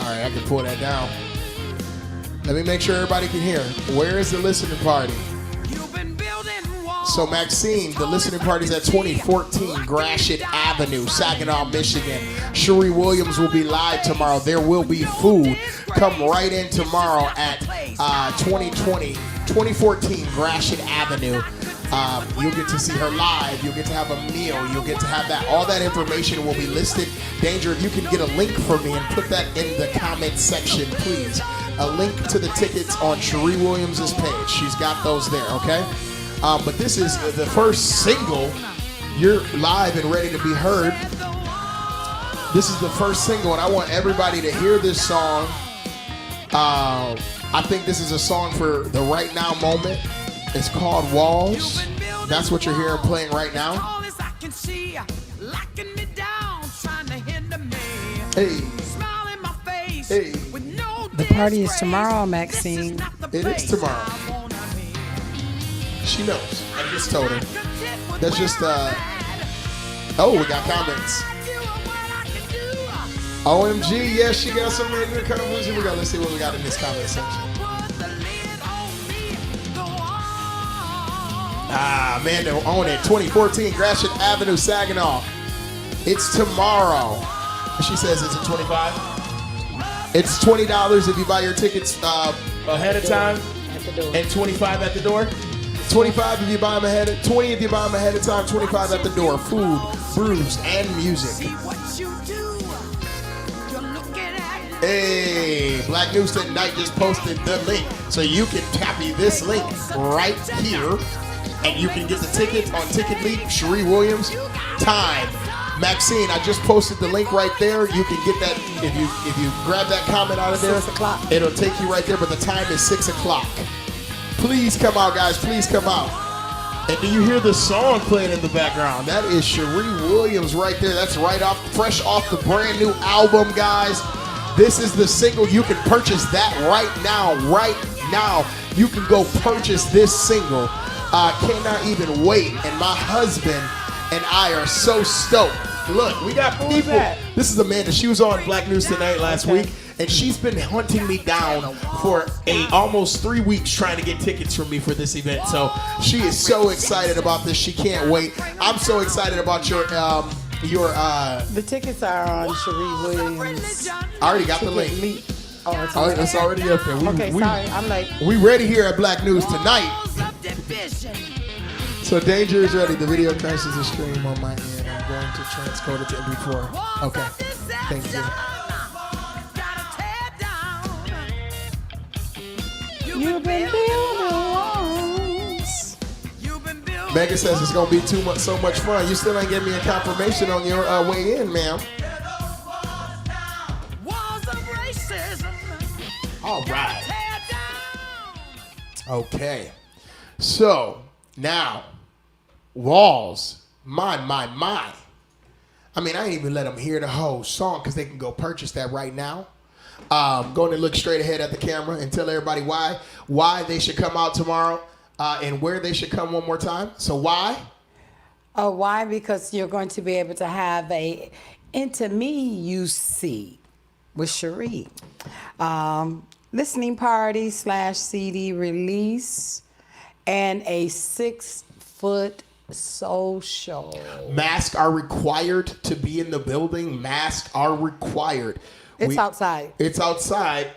Speaker 1: All right, I can pull that down. Let me make sure everybody can hear. Where is the listening party? So Maxine, the listening party is at 2014 Gratiot Avenue, Saginaw, Michigan. Sharrie Williams will be live tomorrow. There will be food. Come right in tomorrow at 2014 Gratiot Avenue. You'll get to see her live. You'll get to have a meal. You'll get to have that. All that information will be listed. Danger, if you can get a link for me and put that in the comment section, please. A link to the tickets on Sharrie Williams' page. She's got those there, okay? But this is the first single. You're live and ready to be heard. This is the first single, and I want everybody to hear this song. I think this is a song for the right now moment. It's called Walls. That's what you're hearing playing right now. Hey. Hey.
Speaker 3: The party is tomorrow, Maxine.
Speaker 1: It is tomorrow. She knows. I just told her. That's just, oh, we got comments. OMG, yes, she got some regular comments. Here we go. Let's see what we got in this comment section. Ah, man, they're on it. 2014 Gratiot Avenue, Saginaw. It's tomorrow. She says it's at 25. It's $20 if you buy your tickets ahead of time, and 25 at the door. 25 if you buy them ahead of 20 if you buy them ahead of time. 25 at the door. Food, brews, and music. Hey, Black News Tonight just posted the link, so you can copy this link right here, and you can get the tickets on Ticket Leap. Sharrie Williams, time. Maxine, I just posted the link right there. You can get that if you grab that comment out of there.
Speaker 3: 6 o'clock.
Speaker 1: It'll take you right there, but the time is 6 o'clock. Please come out, guys. Please come out. And do you hear the song playing in the background? That is Sharrie Williams right there. That's fresh off the brand new album, guys. This is the single. You can purchase that right now. Right now, you can go purchase this single. Cannot even wait. And my husband and I are so stoked. Look, we got people. This is Amanda. She was on Black News Tonight last week, and she's been hunting me down for almost 3 weeks trying to get tickets from me for this event. So she is so excited about this. She can't wait. I'm so excited about your
Speaker 3: The tickets are on Sharrie Williams.
Speaker 1: I already got the link. It's already up there.
Speaker 3: Sorry, I'm late.
Speaker 1: We ready here at Black News Tonight. So Danger is ready. The video crashes the stream on my end. I'm going to transcode it to MP4. Okay. Thank you.
Speaker 3: You've been building walls.
Speaker 1: Megan says it's gonna be so much fun. You still ain't giving me a confirmation on your way in, ma'am. All right. Okay. So now, Walls. My. I mean, I ain't even let them hear the whole song because they can go purchase that right now. Going to look straight ahead at the camera and tell everybody why they should come out tomorrow and where they should come one more time. So why?
Speaker 3: Why? Because you're going to be able to have a intimacy with Sharrie. Listening party / CD release and a 6-foot social.
Speaker 1: Masks are required to be in the building. Masks are required.
Speaker 3: It's outside.
Speaker 1: It's outside.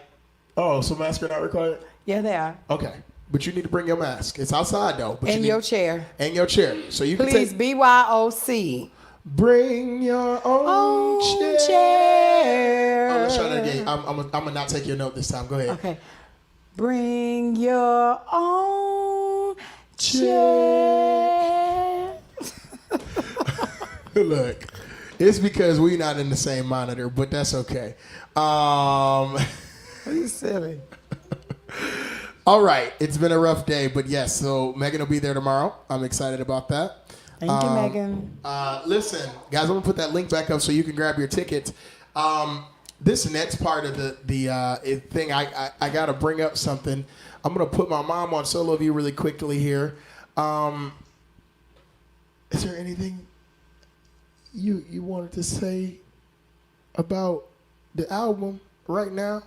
Speaker 1: Oh, so masks are not required?
Speaker 3: Yeah, they are.
Speaker 1: Okay. But you need to bring your mask. It's outside, though. But
Speaker 3: your chair.
Speaker 1: And your chair. So you
Speaker 3: Please,
Speaker 1: can
Speaker 3: BYOC.
Speaker 1: Bring your own chair. Oh, let's try that again. I'm going to not take your note this time. Go ahead.
Speaker 3: Okay. Bring your own chair.
Speaker 1: Look, it's because we're not in the same monitor, but that's okay.
Speaker 3: Are you silly?
Speaker 1: All right. It's been a rough day, but yes. So Megan will be there tomorrow. I'm excited about that.
Speaker 3: Thank you, Megan.
Speaker 1: Listen, guys, I'm going to put that link back up so you can grab your tickets. This next part of the thing, I got to bring up something. I'm going to put my mom on solo view really quickly here. Is there anything you wanted to say about the album right now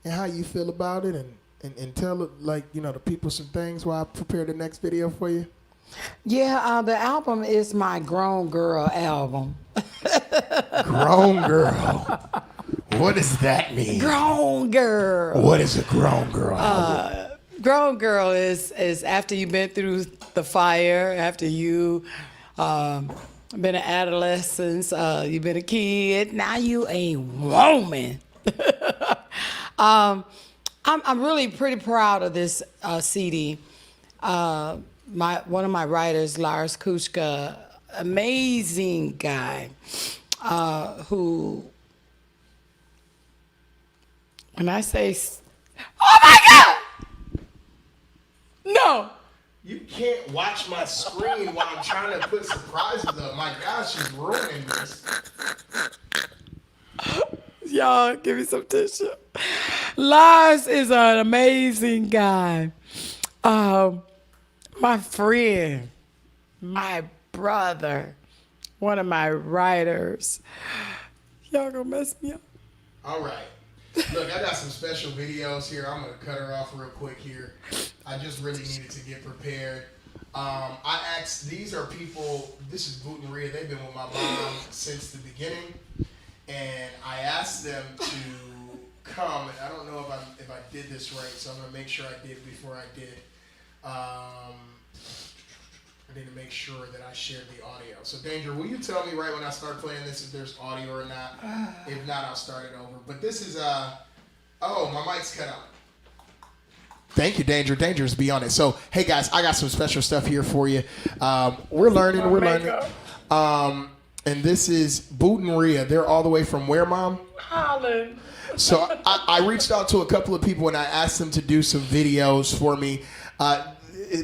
Speaker 1: and how you feel about it and tell the people some things while I prepare the next video for you?
Speaker 3: Yeah, the album is my grown girl album.
Speaker 1: Grown girl. What does that mean?
Speaker 3: Grown girl.
Speaker 1: What is a grown girl album?
Speaker 3: Grown girl is after you've been through the fire, after you been an adolescent, you've been a kid, now you a woman. I'm really pretty proud of this CD. One of my writers, Lars Kuchka, amazing guy, who, when I say, oh my God! No,
Speaker 1: You can't watch my screen while I'm trying to put surprises up. My gosh, she's ruining this.
Speaker 3: Y'all, give me some tissue. Lars is an amazing guy. My friend, my brother, one of my writers. Y'all gonna mess me up.
Speaker 1: All right. Look, I got some special videos here. I'm going to cut her off real quick here. I just really needed to get prepared. I asked, these are people, this is Boot and Rhea. They've been with my mom since the beginning. And I asked them to come. And I don't know if I did this right, so I'm going to make sure I did before I did. I need to make sure that I shared the audio. So, Danger, will you tell me right when I start playing this if there's audio or not? If not, I'll start it over. But this is, oh, my mic's cut out. Thank you, Danger. Danger's be on it. So, hey, guys, I got some special stuff here for you. We're learning. And this is Boot and Rhea. They're all the way from where, Mom?
Speaker 3: Holland.
Speaker 1: So, I reached out to a couple of people, and I asked them to do some videos for me.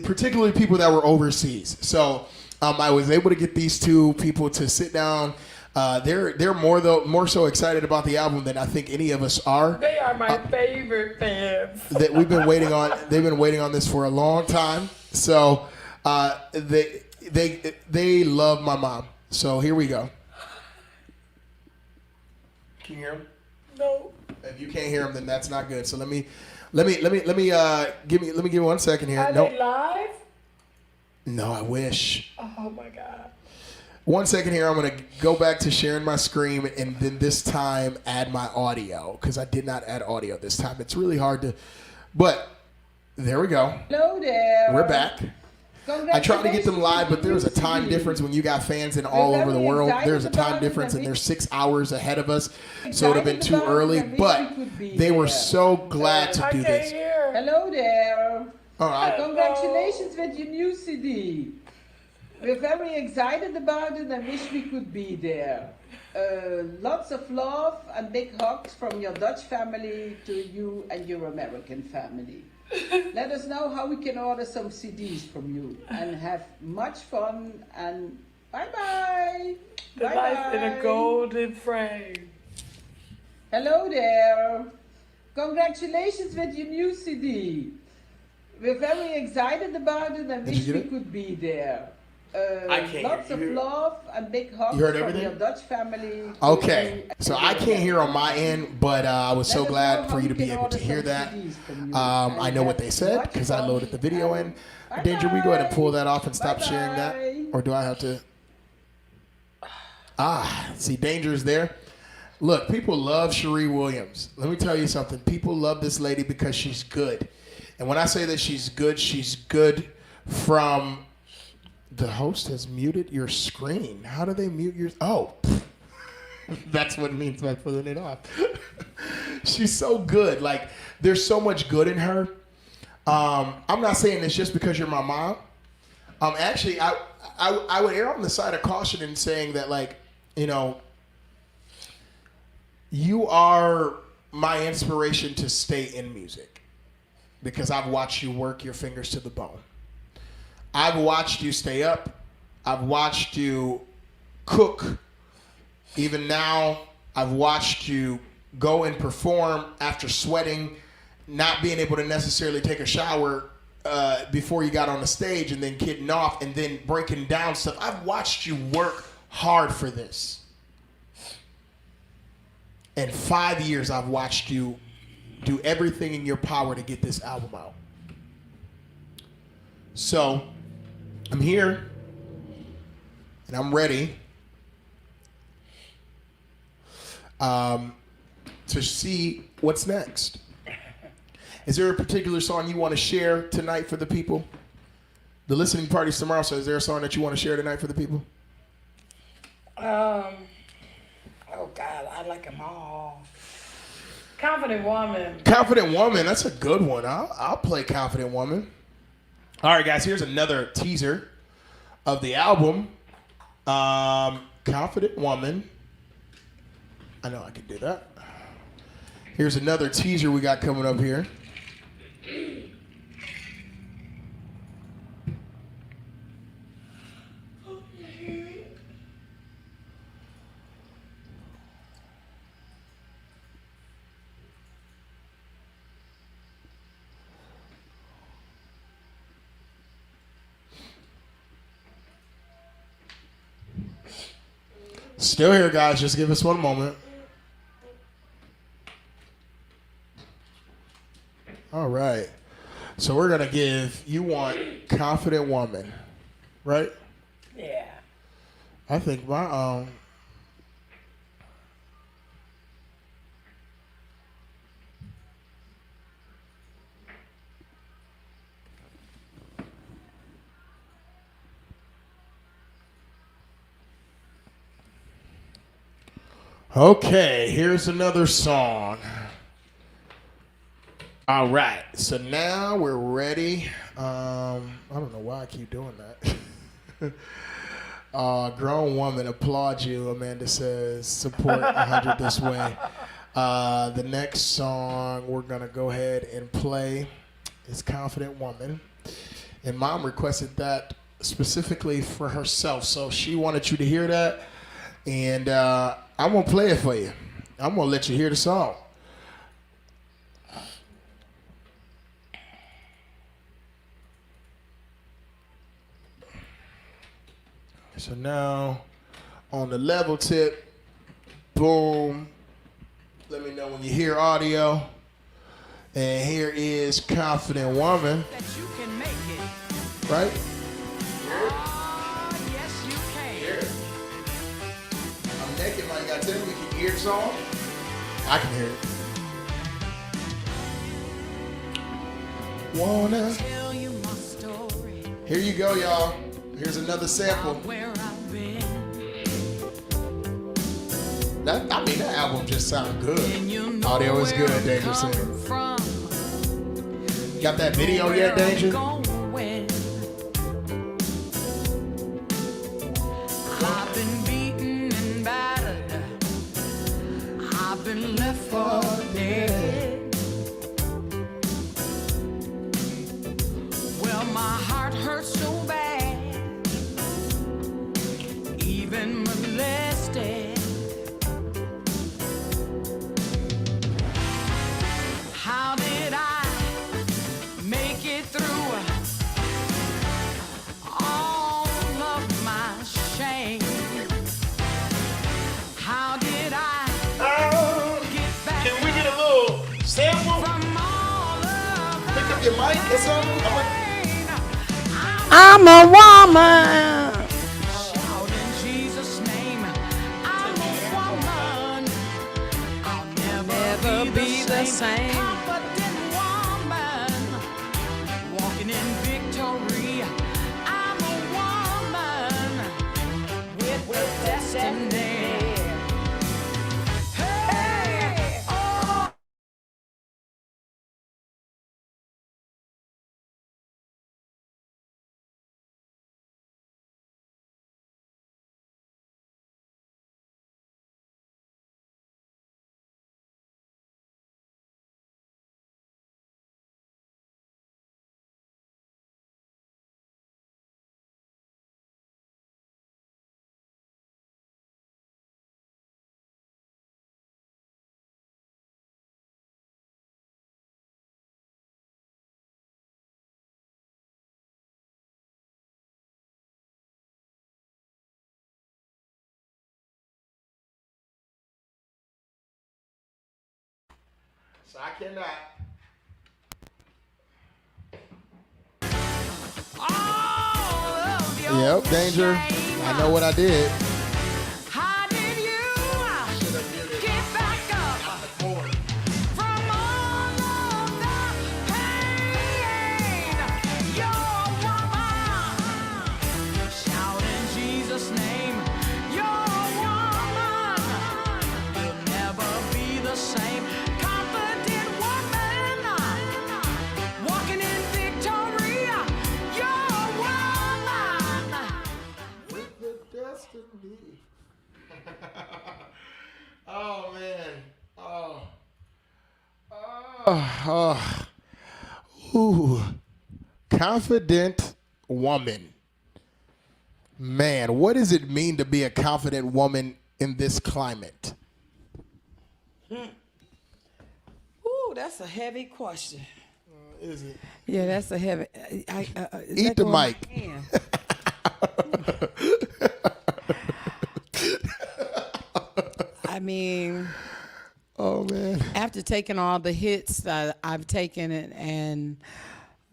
Speaker 1: Particularly people that were overseas. So I was able to get these two people to sit down. They're more so excited about the album than I think any of us are.
Speaker 3: They are my favorite fans.
Speaker 1: That we've been waiting on. They've been waiting on this for a long time. So they love my mom. So here we go. Can you hear them?
Speaker 3: No.
Speaker 1: If you can't hear them, then that's not good. So let me give me 1 second here.
Speaker 3: Are they live?
Speaker 1: No, I wish.
Speaker 3: Oh my God.
Speaker 1: 1 second here. I'm gonna go back to sharing my screen and then this time add my audio because I did not add audio this time. It's really hard to, but there we go.
Speaker 5: Hello there.
Speaker 1: We're back. I tried to get them live, but there's a time difference when you got fans in all over the world. There's a time difference, and they're 6 hours ahead of us, so it would have been too early. But they were so glad to do this.
Speaker 5: Hello there.
Speaker 1: All right.
Speaker 5: Congratulations with your new CD. We're very excited about it and wish we could be there. Lots of love and big hugs from your Dutch family to you and your American family. Let us know how we can order some CDs from you and have much fun and bye-bye.
Speaker 3: The life in a golden frame.
Speaker 5: Hello there. Congratulations with your new CD. We're very excited about it and wish we could be there.
Speaker 1: I can't
Speaker 5: Lots of love and big hugs
Speaker 1: You heard
Speaker 5: from
Speaker 1: everything?
Speaker 5: your Dutch family.
Speaker 1: Okay, so I can't hear on my end, but I was so glad for you to be able to hear that. I know what they said because I loaded the video in. Danger, we go ahead and pull that off and stop sharing that, or do I have to? See, Danger's there. Look, people love Sharrie Williams. Let me tell you something. People love this lady because she's good, and when I say that she's good from. The host has muted your screen. How do they mute your... Oh, that's what it means by pulling it off. She's so good. Like, there's so much good in her. I'm not saying this just because you're my mom. Actually, I would err on the side of caution in saying that, like, you know, you are my inspiration to stay in music because I've watched you work your fingers to the bone. I've watched you stay up. I've watched you cook. Even now, I've watched you go and perform after sweating, not being able to necessarily take a shower before you got on the stage and then getting off and then breaking down stuff. I've watched you work hard for this. In 5 years, I've watched you do everything in your power to get this album out. So, I'm here, and I'm ready to see what's next. Is there a particular song you want to share tonight for the people? The listening party's tomorrow, so is there a song that you want to share tonight for the people?
Speaker 3: Oh God, I like them all. Confident Woman.
Speaker 1: Confident Woman, that's a good one. I'll play Confident Woman. All right, guys, here's another teaser of the album, Confident Woman. I know I can do that. Here's another teaser we got coming up here. Still here, guys. Just give us one moment. All right. So we're going to give, you want Confident Woman, right?
Speaker 5: Yeah.
Speaker 1: I think my Okay, here's another song. All right, so now we're ready. I don't know why I keep doing that. Grown woman, applaud you. Amanda says, support 100 this way. The next song we're going to go ahead and play is Confident Woman. And Mom requested that specifically for herself, so she wanted you to hear that. And I'm going to play it for you. I'm going to let you hear the song. So now, on the level tip, boom. Let me know when you hear audio. And here is Confident Woman.
Speaker 2: That you can make it.
Speaker 1: Right?
Speaker 2: Oh, yes, you can.
Speaker 1: I'm naked, man. You gotta tell me, can you hear the song? I can hear it. Wanna
Speaker 2: Tell you my story.
Speaker 1: Here you go, y'all. Here's another sample.
Speaker 2: Where I've been.
Speaker 1: That album just sounds good.
Speaker 2: And you know
Speaker 1: Audio is good,
Speaker 2: where I'm
Speaker 1: Danger said.
Speaker 2: coming from.
Speaker 1: Got that video yet,
Speaker 2: Where I'm
Speaker 1: Danger?
Speaker 2: going. I've been beaten and battered. I've been left for dead. Well, my heart hurts so bad, even molested. How did I make it through all of my shame? How did I get back
Speaker 1: Can we get a little sample?
Speaker 2: from all of the
Speaker 1: Pick up your mic or something?
Speaker 2: pain?
Speaker 3: I'm a woman.
Speaker 2: Shout in Jesus' name. I'm a woman. I'll never be the same. Confident woman, walking in victory. I'm a woman with destiny. Hey, oh.
Speaker 1: So I cannot.
Speaker 2: All of your
Speaker 1: Yep, Danger.
Speaker 2: shame.
Speaker 1: I know what I did.
Speaker 2: How did you get back up from all of the pain? You're a woman. Shout in Jesus' name. You're a woman. You'll never be the same. Confident woman, walking in victory. You're a woman.
Speaker 1: With the destiny. Oh, man. Oh. Oh. Ooh. Confident woman. Man, what does it mean to be a confident woman in this climate?
Speaker 3: Ooh, that's a heavy question.
Speaker 1: Is it?
Speaker 3: Yeah, that's a heavy.
Speaker 1: Eat the mic.
Speaker 3: mean,
Speaker 1: Oh man.
Speaker 3: after taking all the hits that I've taken and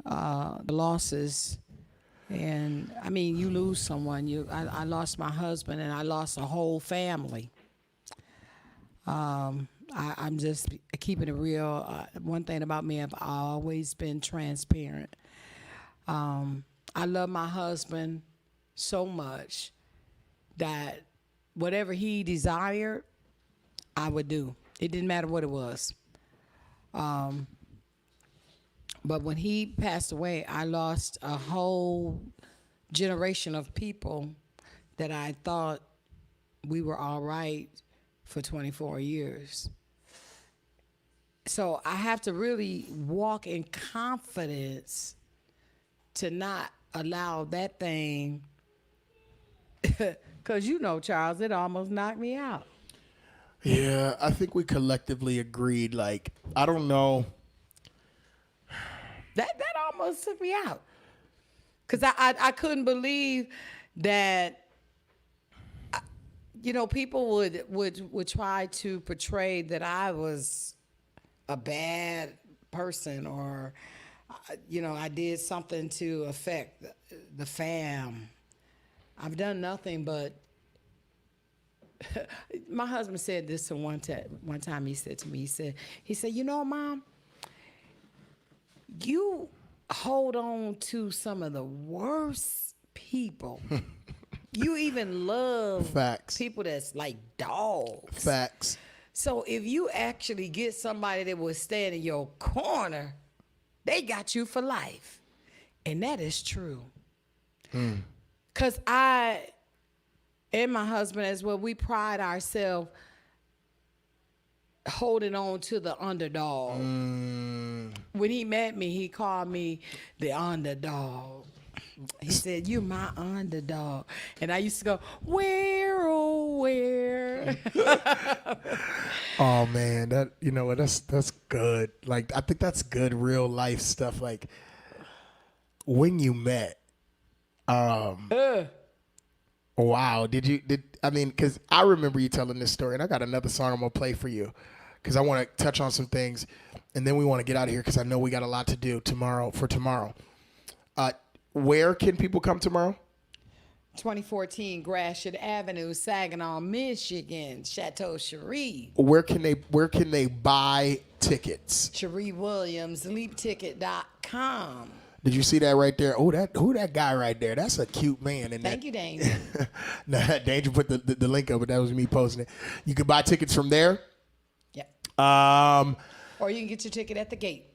Speaker 3: the losses, and I mean, you lose someone. I lost my husband, and I lost a whole family. I'm just keeping it real. One thing about me, I've always been transparent. I love my husband so much that whatever he desired, I would do. It didn't matter what it was. But when he passed away, I lost a whole generation of people that I thought we were all right for 24 years. So I have to really walk in confidence to not allow that thing, because you know, Charles, it almost knocked me out.
Speaker 1: Yeah, I think we collectively agreed. Like, I don't know.
Speaker 3: That almost took me out. Because I couldn't believe that, you know, people would try to portray that I was a bad person, or, you know, I did something to affect the fam. I've done nothing but. My husband said this to one time. He said to me, he said, you know, Mom, you hold on to some of the worst people. You even love
Speaker 1: Facts.
Speaker 3: people that's like dogs.
Speaker 1: Facts.
Speaker 3: So if you actually get somebody that will stand in your corner, they got you for life. And that is true. Because I and my husband as well, we pride ourselves holding on to the underdog. When he met me, he called me the underdog. He said, "You my underdog." And I used to go, "Where, oh, where?"
Speaker 1: Oh man, that, you know what, that's good. Like, I think that's good real life stuff. Like, when you met, wow, I mean, because I remember you telling this story, and I got another song I'm gonna play for you, because I want to touch on some things, and then we want to get out of here because I know we got a lot to do tomorrow. Where can people come tomorrow?
Speaker 3: 2014 Gratiot Avenue, Saginaw, Michigan, Chateau Sharrie.
Speaker 1: Where can they buy tickets?
Speaker 3: Sharrie Williams, leapticket.com.
Speaker 1: Did you see that right there? Oh, who that guy right there? That's a cute man. And
Speaker 3: Thank you, Danger.
Speaker 1: Nah, Danger put the link up, but that was me posting it. You can buy tickets from there.
Speaker 3: Yep.
Speaker 1: Or
Speaker 3: you can get your ticket at the gate.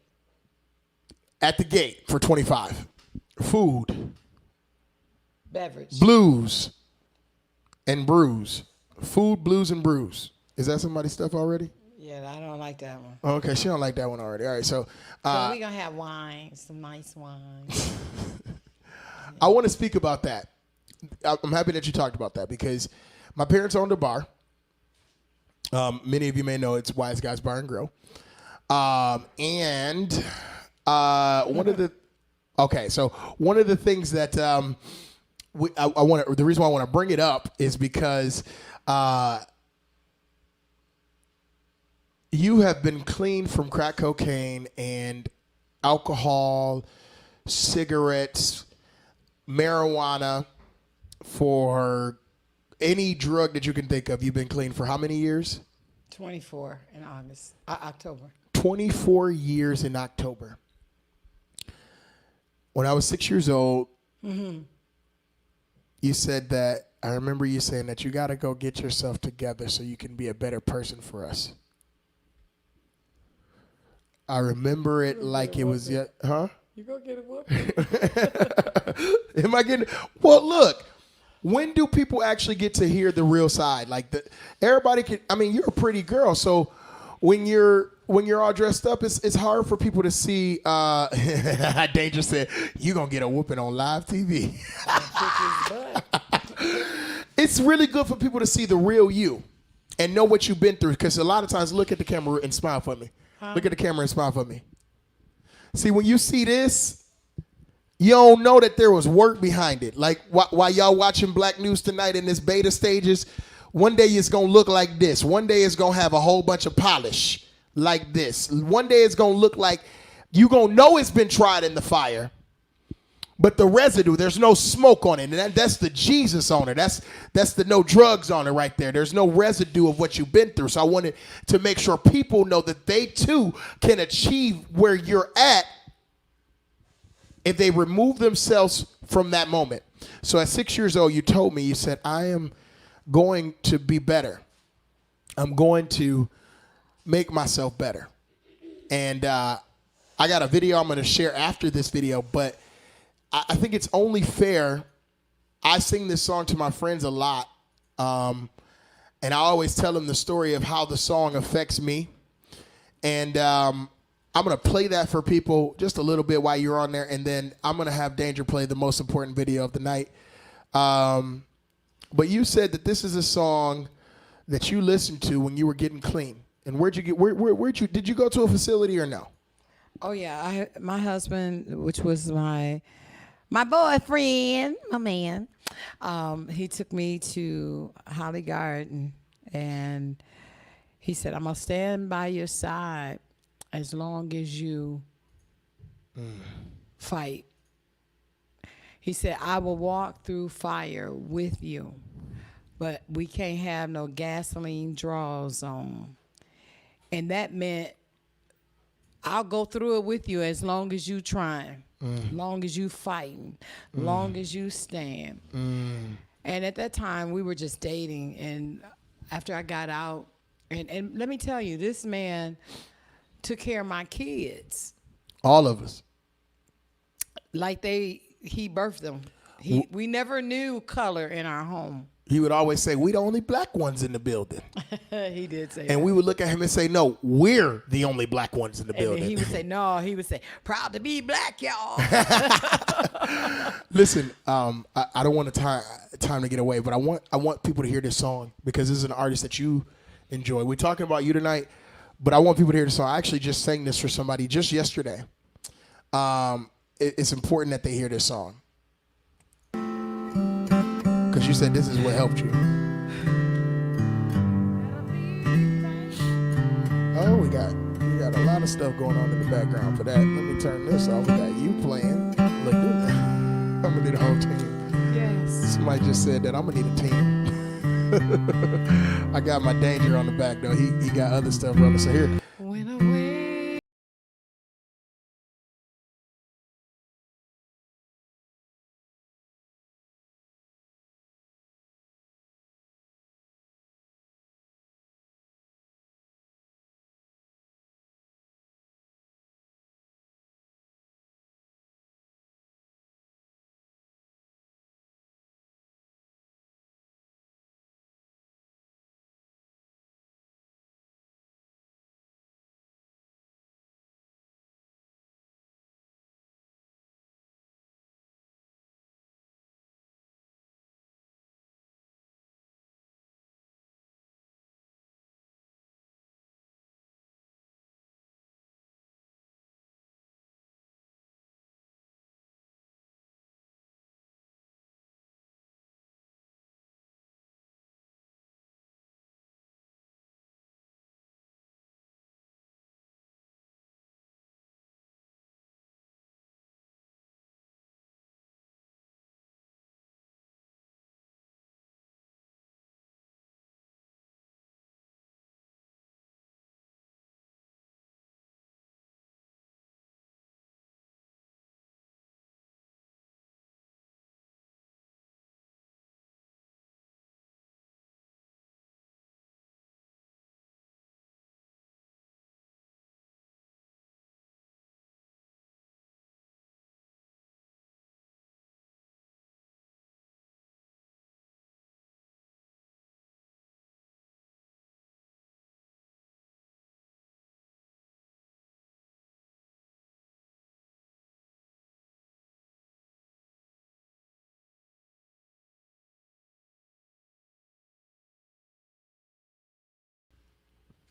Speaker 1: At the gate for $25. Food,
Speaker 3: Beverage.
Speaker 1: blues, and brews. Food, blues, and brews. Is that somebody's stuff already?
Speaker 3: Yeah, I don't like that one.
Speaker 1: Oh, okay, she don't like that one already. All right, so
Speaker 3: So we're going to have wine, some nice wine.
Speaker 1: I want to speak about that. I'm happy that you talked about that because my parents owned a bar. Many of you may know it's Wise Guys Bar and Grill. One of the things that the reason why I want to bring it up is because you have been clean from crack cocaine and alcohol, cigarettes, marijuana, for any drug that you can think of. You've been clean for how many years?
Speaker 3: 24 in October.
Speaker 1: 24 years in October. When I was 6 years old, you said that, I remember you saying that you got to go get yourself together so you can be a better person for us. I remember it like it was yet, huh?
Speaker 3: You go get a whoop.
Speaker 1: Am I getting, well, look, when do people actually get to hear the real side? Like, everybody can, I mean, you're a pretty girl, so when you're all dressed up, it's hard for people to see. Danger said, "You gonna get a whooping on live TV." It's really good for people to see the real you and know what you've been through. Because a lot of times, look at the camera and smile for me. Look at the camera and smile for me. See, when you see this, you don't know that there was work behind it. Like while y'all watching Black News Tonight in this beta stages, One day it's going to look like this. One day it's going to have a whole bunch of polish like this. One day it's going to look like you're going to know it's been tried in the fire. But the residue, there's no smoke on it. And that's the Jesus on it. That's the no drugs on it right there. There's no residue of what you've been through. So I wanted to make sure people know that they too can achieve where you're at if they remove themselves from that moment. So at 6 years old, you told me, you said, I am going to be better. I'm going to make myself better. And I got a video I'm going to share after this video, but I think it's only fair. I sing this song to my friends a lot, and I always tell them the story of how the song affects me. And I'm going to play that for people just a little bit while you're on there, and then I'm going to have Danger play the most important video of the night. But you said that this is a song that you listened to when you were getting clean. And did you go to a facility or no?
Speaker 3: Oh yeah, my husband, which was my boyfriend, my man, he took me to Holly Garden, and he said, I'm going to stand by your side as long as you fight. He said, I will walk through fire with you, but we can't have no gasoline draws on. And that meant I'll go through it with you as long as you trying. Long as you fighting, long as you stand. And at that time, we were just dating. And after I got out, and let me tell you, this man took care of my kids.
Speaker 1: All of us.
Speaker 3: Like he birthed them. We never knew color in our home.
Speaker 1: He would always say, we the only black ones in the building.
Speaker 3: He did say that.
Speaker 1: And we would look at him and say, no, we're the only black ones in the building.
Speaker 3: And he would say, no, he would say, proud to be black, y'all.
Speaker 1: Listen, I don't want time to get away, but I want people to hear this song because this is an artist that you enjoy. We're talking about you tonight, but I want people to hear this song. I actually just sang this for somebody just yesterday. It's important that they hear this song. Because you said this is what helped you. Oh, we got a lot of stuff going on in the background for that. Let me turn this off. We got you playing. Look, I'm gonna need a whole team.
Speaker 3: Yes.
Speaker 1: Somebody just said that I'm gonna need a team. I got my Danger on the back though. He got other stuff running. So here.
Speaker 3: Went away.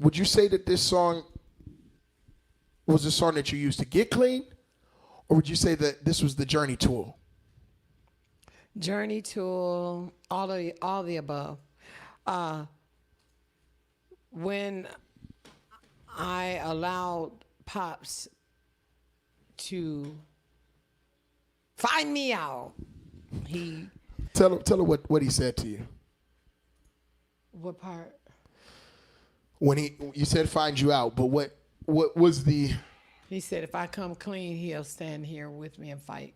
Speaker 1: Would you say that this song was a song that you used to get clean? Or would you say that this was the journey tool?
Speaker 3: Journey tool, all the above. When I allowed Pops to find me out, he,
Speaker 1: Tell her what he said to you.
Speaker 3: what part?
Speaker 1: When you said find you out, but what was the
Speaker 3: He said, if I come clean, he'll stand here with me and fight.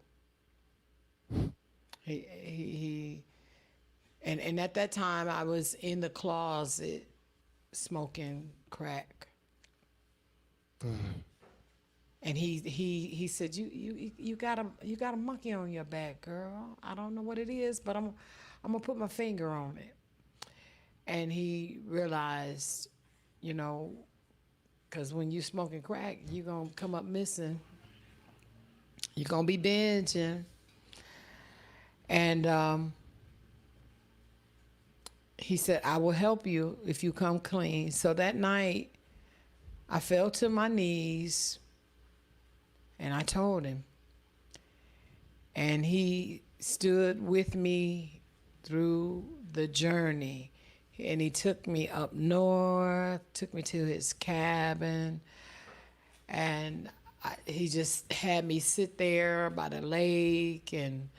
Speaker 3: He and at that time I was in the closet smoking crack. And he said, you got a monkey on your back, girl. I don't know what it is, but I'm gonna put my finger on it. And he realized, you know, because when you smoking crack, you're gonna come up missing. You're gonna be binging. And he said, I will help you if you come clean. So that night, I fell to my knees and I told him. And he stood with me through the journey. And he took me up north, took me to his cabin. And he just had me sit there by the lake and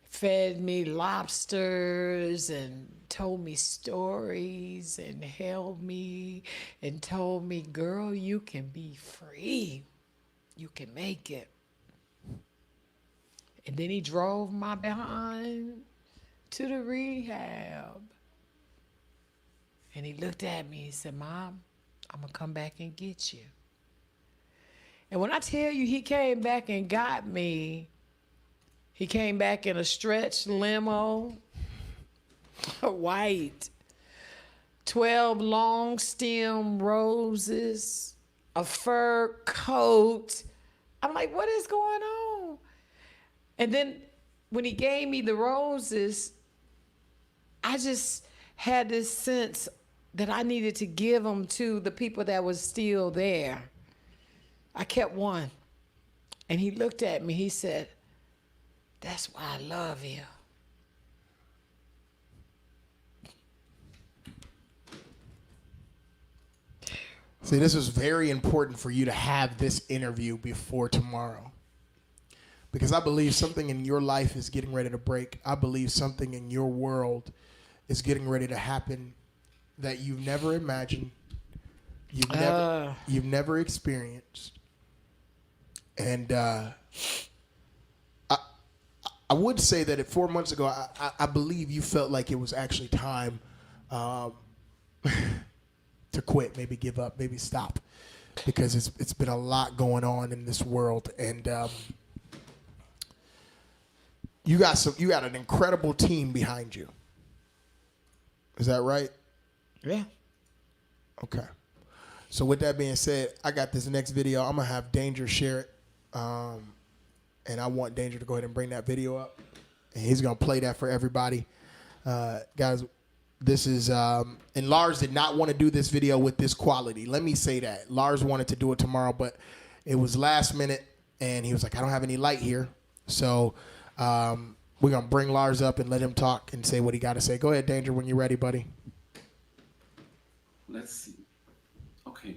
Speaker 3: fed me lobsters and told me stories and held me and told me, girl, you can be free. You can make it. And then he drove my behind to the rehab. And he looked at me, he said, Mom, I'm going to come back and get you. And when I tell you he came back and got me, he came back in a stretch limo, white, 12 long stem roses, a fur coat. I'm like, what is going on? And then when he gave me the roses, I just had this sense that I needed to give them to the people that was still there. I kept one. And he looked at me, he said, that's why I love you.
Speaker 1: See, this was very important for you to have this interview before tomorrow. Because I believe something in your life is getting ready to break. I believe something in your world is getting ready to happen that you've never imagined, you've never experienced. And I would say that 4 months ago, I believe you felt like it was actually time to quit, maybe give up, maybe stop, because it's been a lot going on in this world, and you got an incredible team behind you. Is that right?
Speaker 3: Yeah.
Speaker 1: Okay. So with that being said, I got this next video. I'm gonna have Danger share it. And I want Danger to go ahead and bring that video up. And he's going to play that for everybody. Guys, this is, and Lars did not want to do this video with this quality. Let me say that. Lars wanted to do it tomorrow, but it was last minute, and he was like, I don't have any light here. So we're going to bring Lars up and let him talk and say what he got to say. Go ahead, Danger, when you're ready, buddy.
Speaker 6: Let's see. Okay.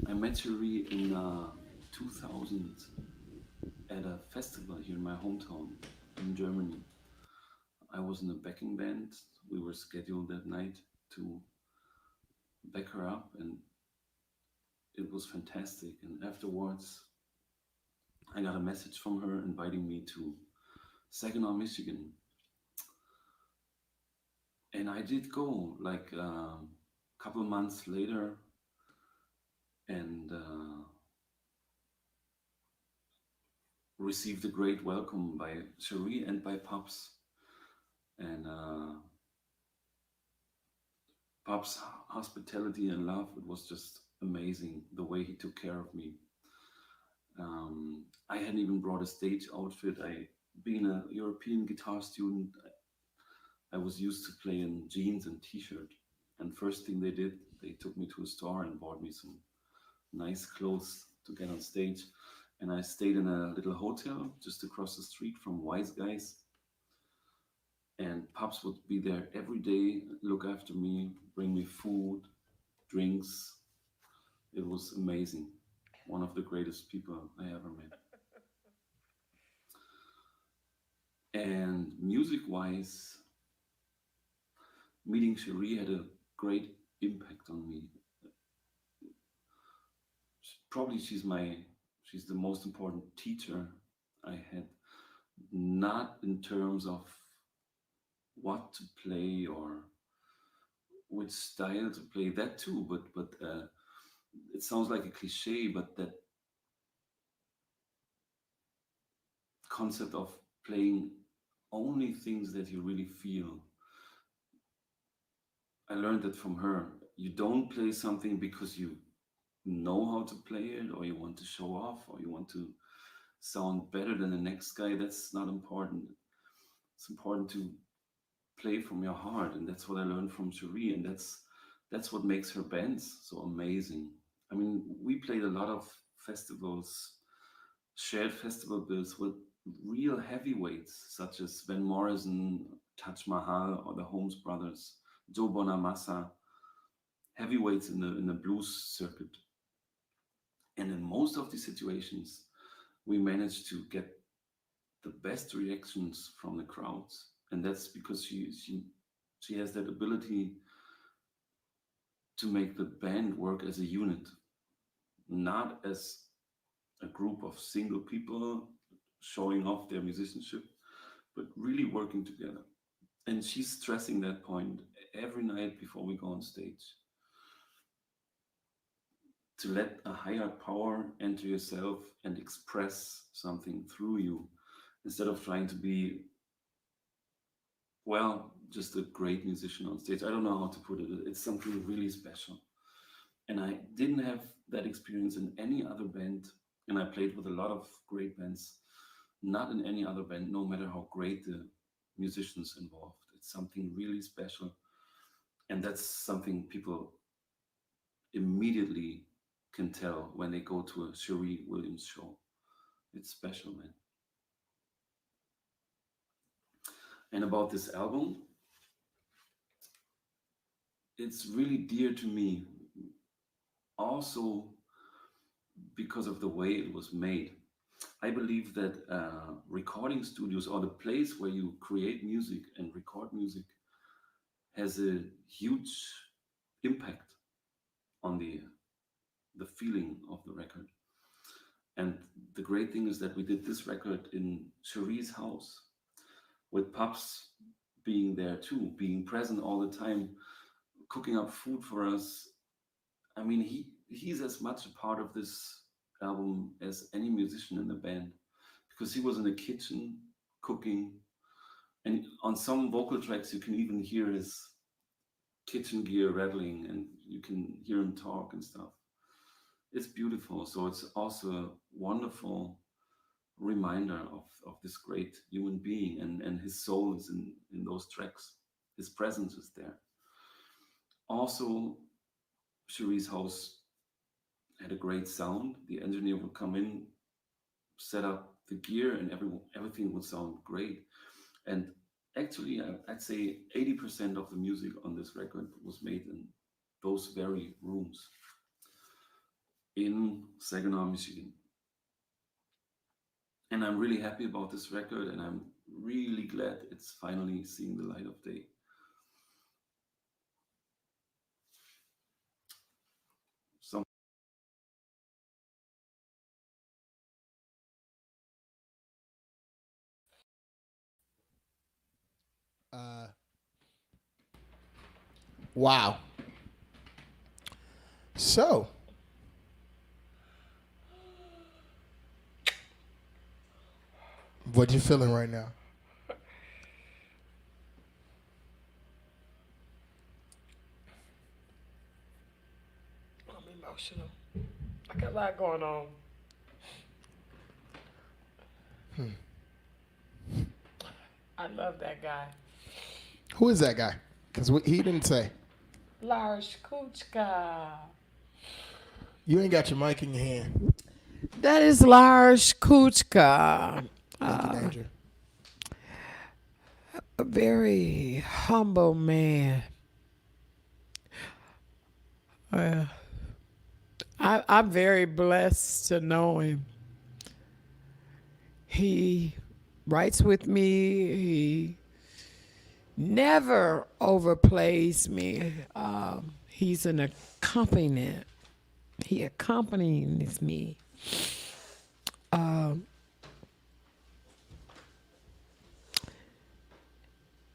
Speaker 6: I met Sharrie in 2000 at a festival here in my hometown in Germany. I was in a backing band. We were scheduled that night to back her up, and it was fantastic. And afterwards, I got a message from her inviting me to Saginaw, Michigan. And I did go like a couple months later, and received a great welcome by Sharrie and by Pops. And Pops' hospitality and love, it was just amazing the way he took care of me. I hadn't even brought a stage outfit. Being a European guitar student, I was used to play in jeans and t-shirt. And first thing they did, they took me to a store and bought me some nice clothes to get on stage. And I stayed in a little hotel just across the street from Wise Guys. And Pops would be there every day, look after me, bring me food, drinks. It was amazing. One of the greatest people I ever met. And music wise, meeting Sharrie had a great impact on me. Probably she's the most important teacher I had, not in terms of what to play or which style to play, that too, but it sounds like a cliche, but that concept of playing only things that you really feel. I learned that from her. You don't play something because you know how to play it, or you want to show off, or you want to sound better than the next guy. That's not important. It's important to play from your heart, and that's what I learned from Sharrie, and that's what makes her bands so amazing. I mean, we played a lot of festivals, shared festival bills with real heavyweights such as Van Morrison, Taj Mahal, or the Holmes brothers, Joe Bonamassa, heavyweights in the blues circuit. And in most of these situations, we managed to get the best reactions from the crowds, and that's because she has that ability to make the band work as a unit, not as a group of single people showing off their musicianship, but really working together. And she's stressing that point every night before we go on stage. To let a higher power enter yourself and express something through you instead of trying to be, well, just a great musician on stage. I don't know how to put it. It's something really special. And I didn't have that experience in any other band. And I played with a lot of great bands, not in any other band, no matter how great the musicians involved. It's something really special. And that's something people immediately can tell when they go to a Sharrie Williams show. It's special, man. And about this album, it's really dear to me, also because of the way it was made. I believe that recording studios, or the place where you create music and record music, has a huge impact on the feeling of the record. And the great thing is that we did this record in Sharrie's house, with Pops being there too, being present all the time, cooking up food for us. I mean, he's as much a part of this album as any musician in the band, because he was in the kitchen cooking, and on some vocal tracks you can even hear his kitchen gear rattling, and you can hear him talk and stuff. It's beautiful. So it's also a wonderful reminder of this great human being, and his soul is in those tracks. His presence is there. Also, Sharrie's house had a great sound. The engineer would come in, set up the gear, and everything would sound great. And actually, I'd say 80% of the music on this record was made in those very rooms in Saginaw, Michigan. And I'm really happy about this record, and I'm really glad it's finally seeing the light of day. Some
Speaker 1: Wow. So, what you feeling right now?
Speaker 7: I'm emotional. I got a lot going on. I love that guy.
Speaker 1: Who is that guy? Because he didn't say.
Speaker 7: Lars Kuchka.
Speaker 1: You ain't got your mic in your hand.
Speaker 3: That is Lars Kuchka.
Speaker 1: Thank you, Danger.
Speaker 7: a very humble man. I'm very blessed to know him. He writes with me. He never overplays me. He's an accompaniment. He accompanies me.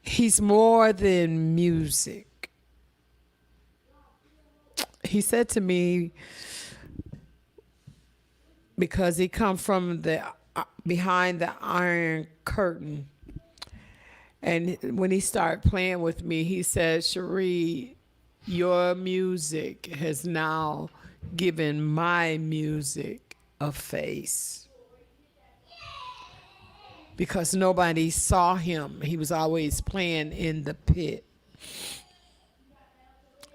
Speaker 7: He's more than music. He said to me, because he come from the behind the Iron Curtain, and when he started playing with me, he said, Sharrie, your music has now given my music a face. Because nobody saw him. He was always playing in the pit.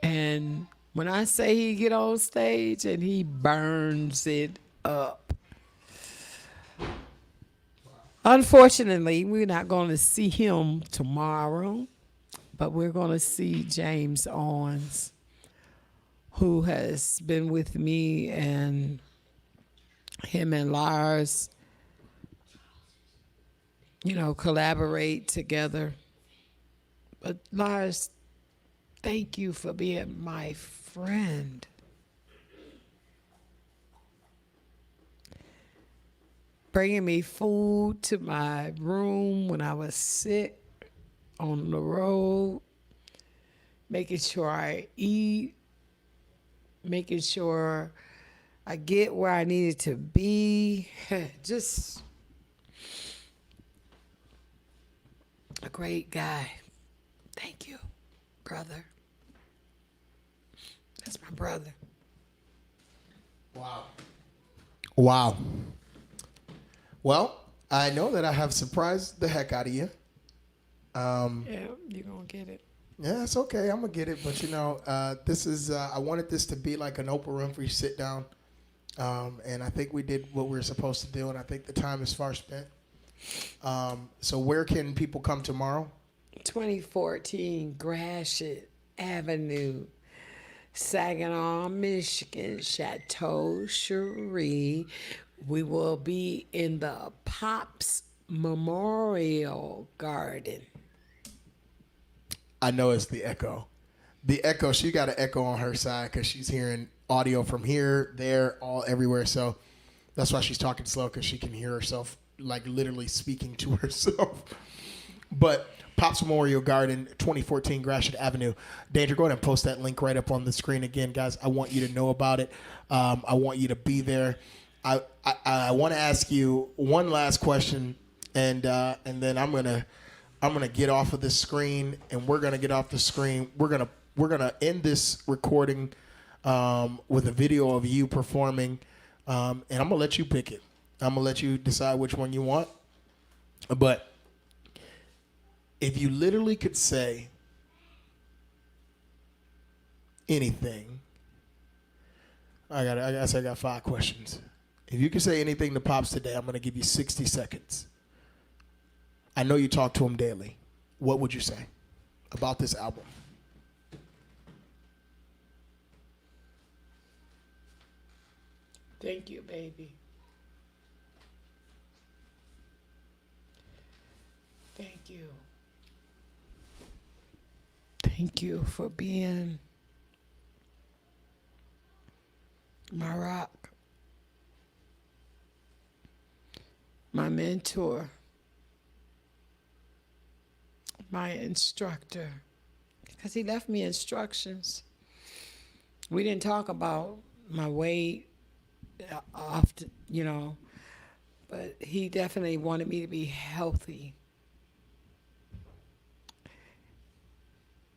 Speaker 7: And when I say he get on stage and he burns it up. Unfortunately, we're not going to see him tomorrow, but we're going to see James Owens, who has been with me, and him and Lars, collaborate together. But Lars, thank you for being my friend. Bringing me food to my room when I was sick on the road, making sure I eat, making sure I get where I needed to be. Just a great guy. Thank you, brother. That's my brother.
Speaker 1: Wow. Wow. Well, I know that I have surprised the heck out of you.
Speaker 7: Yeah, you're going to get it.
Speaker 1: Yeah, it's okay. I'm going to get it. But, this is, I wanted this to be like an Oprah Winfrey sit down. And I think we did what we were supposed to do. And I think the time is far spent. So where can people come tomorrow?
Speaker 7: 2014 Gratiot Avenue, Saginaw, Michigan, Chateau Sharrie. We will be in the Pops Memorial Garden.
Speaker 1: I know it's the echo. The echo, she got an echo on her side because she's hearing audio from here, there, all everywhere. So that's why she's talking slow, because she can hear herself, like literally speaking to herself. But Pops Memorial Garden, 2014 Gratiot Avenue. Danger, go ahead and post that link right up on the screen again, guys. I want you to know about it. I want you to be there. I want to ask you one last question, and then I'm gonna get off of this screen, and we're gonna get off the screen. We're gonna end this recording with a video of you performing, and I'm gonna let you pick it. I'm gonna let you decide which one you want. But if you literally could say anything, I got 5 questions. If you could say anything to Pops today, I'm going to give you 60 seconds. I know you talk to him daily. What would you say about this album?
Speaker 7: Thank you, baby. Thank you. Thank you for being my rock, my mentor, my instructor, because he left me instructions. We didn't talk about my weight often, but he definitely wanted me to be healthy.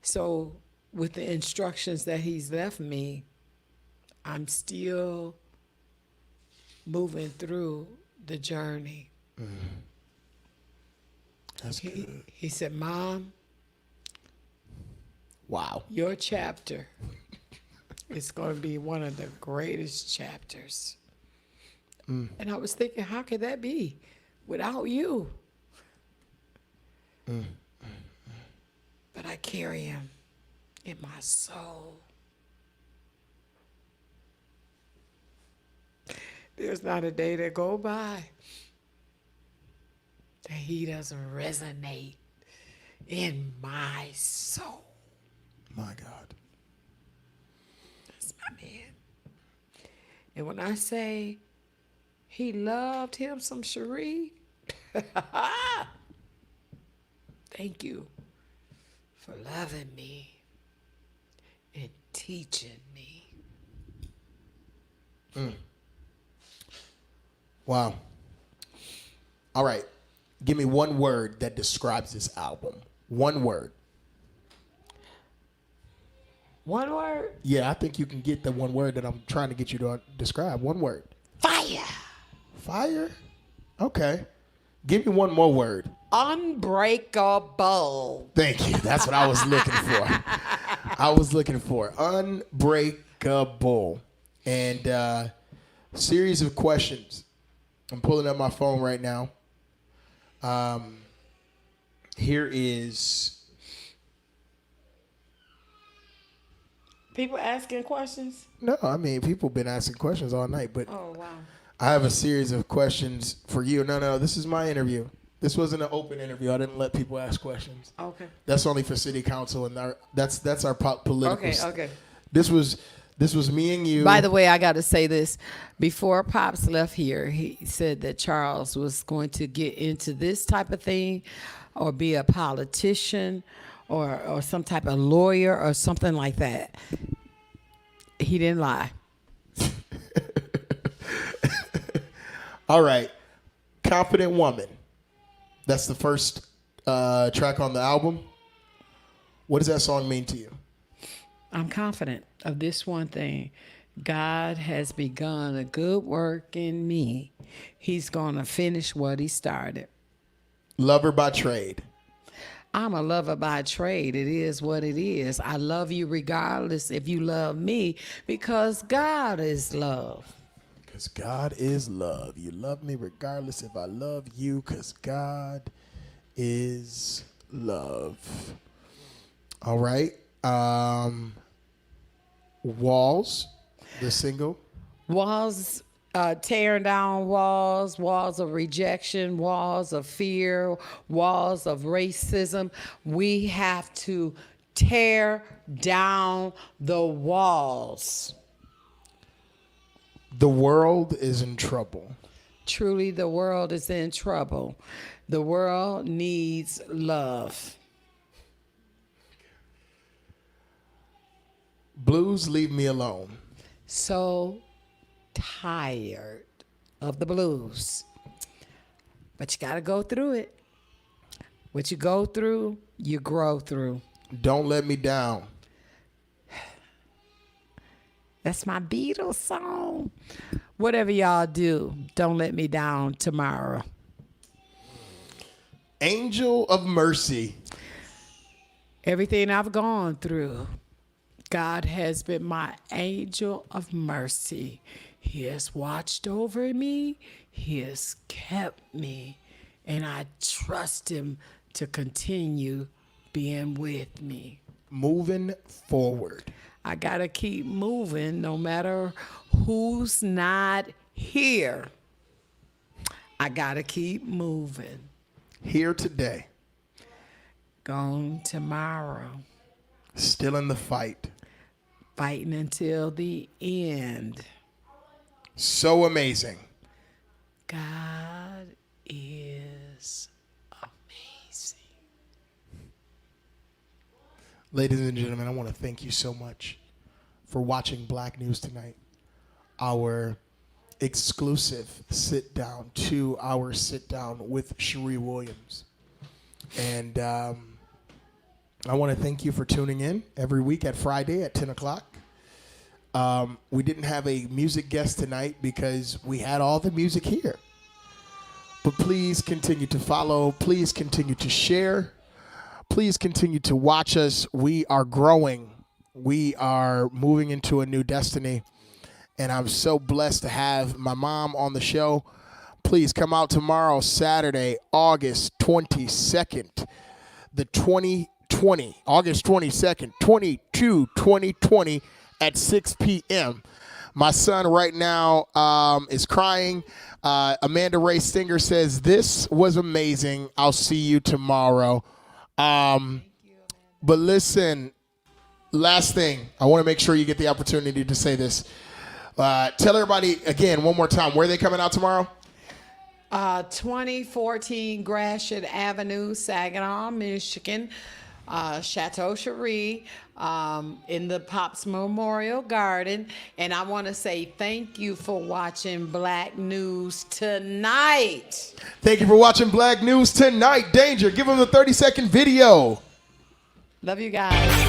Speaker 7: So with the instructions that he's left me, I'm still moving through the journey.
Speaker 1: Mm. That's good.
Speaker 7: He said, Mom,
Speaker 1: wow,
Speaker 7: your chapter is going to be one of the greatest chapters. And I was thinking, how could that be without you? carry him in my soul. There's not a day that go by that he doesn't resonate in my soul.
Speaker 1: My God.
Speaker 7: That's my man. And when I say he loved him some Sharrie, thank you for loving me and teaching me.
Speaker 1: Wow. All right. Give me one word that describes this album. One word.
Speaker 7: One word?
Speaker 1: Yeah, I think you can get the one word that I'm trying to get you to describe. One word.
Speaker 7: Fire.
Speaker 1: Fire? Okay. Give me one more word.
Speaker 7: Unbreakable.
Speaker 1: Thank you. That's what I was looking for. Unbreakable. And series of questions. I'm pulling up my phone right now. Here is...
Speaker 7: People asking questions?
Speaker 1: No, I mean, people been asking questions all night, but
Speaker 7: Oh, wow.
Speaker 1: I have a series of questions for you. No, this is my interview. This wasn't an open interview. I didn't let people ask questions.
Speaker 7: Okay.
Speaker 1: That's only for city council, and that's our political.
Speaker 7: Okay.
Speaker 1: This was me and you.
Speaker 7: By the way, I got to say this. Before Pops left here, he said that Charles was going to get into this type of thing or be a politician or some type of lawyer or something like that. He didn't lie.
Speaker 1: All right. Confident Woman. That's the first track on the album. What does that song mean to you?
Speaker 7: I'm confident of this one thing. God has begun a good work in me. He's going to finish what he started.
Speaker 1: Lover by trade.
Speaker 7: I'm a lover by trade. It is what it is. I love you regardless if you love me because God is love.
Speaker 1: Because God is love. You love me regardless if I love you because God is love. All right. Walls, the single.
Speaker 7: Walls, tearing down walls, walls of rejection, walls of fear, walls of racism. We have to tear down the walls.
Speaker 1: The world is in trouble.
Speaker 7: Truly, the world is in trouble. The world needs love.
Speaker 1: Blues, leave me alone.
Speaker 7: So tired of the blues. But you got to go through it. What you go through, you grow through.
Speaker 1: Don't let me down.
Speaker 7: That's my Beatles song. Whatever y'all do, don't let me down tomorrow.
Speaker 1: Angel of mercy.
Speaker 7: Everything I've gone through, God has been my angel of mercy. He has watched over me. He has kept me. And I trust him to continue being with me.
Speaker 1: Moving forward.
Speaker 7: I got to keep moving no matter who's not here. I got to keep moving.
Speaker 1: Here today.
Speaker 7: Gone tomorrow.
Speaker 1: Still in the fight.
Speaker 7: Fighting until the end.
Speaker 1: So amazing.
Speaker 7: God is amazing.
Speaker 1: Ladies and gentlemen, I want to thank you so much for watching Black News Tonight. Our exclusive sit-down, 2-hour sit-down with Sharrie Williams. And I want to thank you for tuning in every week at Friday at 10 o'clock. We didn't have a music guest tonight because we had all the music here. But please continue to follow. Please continue to share. Please continue to watch us. We are growing. We are moving into a new destiny. And I'm so blessed to have my mom on the show. Please come out tomorrow, Saturday, August 22nd. The August 22nd, 2020 at 6 p.m. My son right now is crying. Amanda Ray Stinger says, this was amazing. I'll see you tomorrow. But listen, last thing, I want to make sure you get the opportunity to say this. Tell everybody again one more time, where are they coming out tomorrow?
Speaker 3: 2014 Gratiot Avenue, Saginaw, Michigan, Chateau Sharrie, in the Pops Memorial Garden. And I want to say thank you for watching Black News Tonight.
Speaker 1: Thank you for watching Black News Tonight. Danger, give them the 30-second video.
Speaker 3: Love you guys.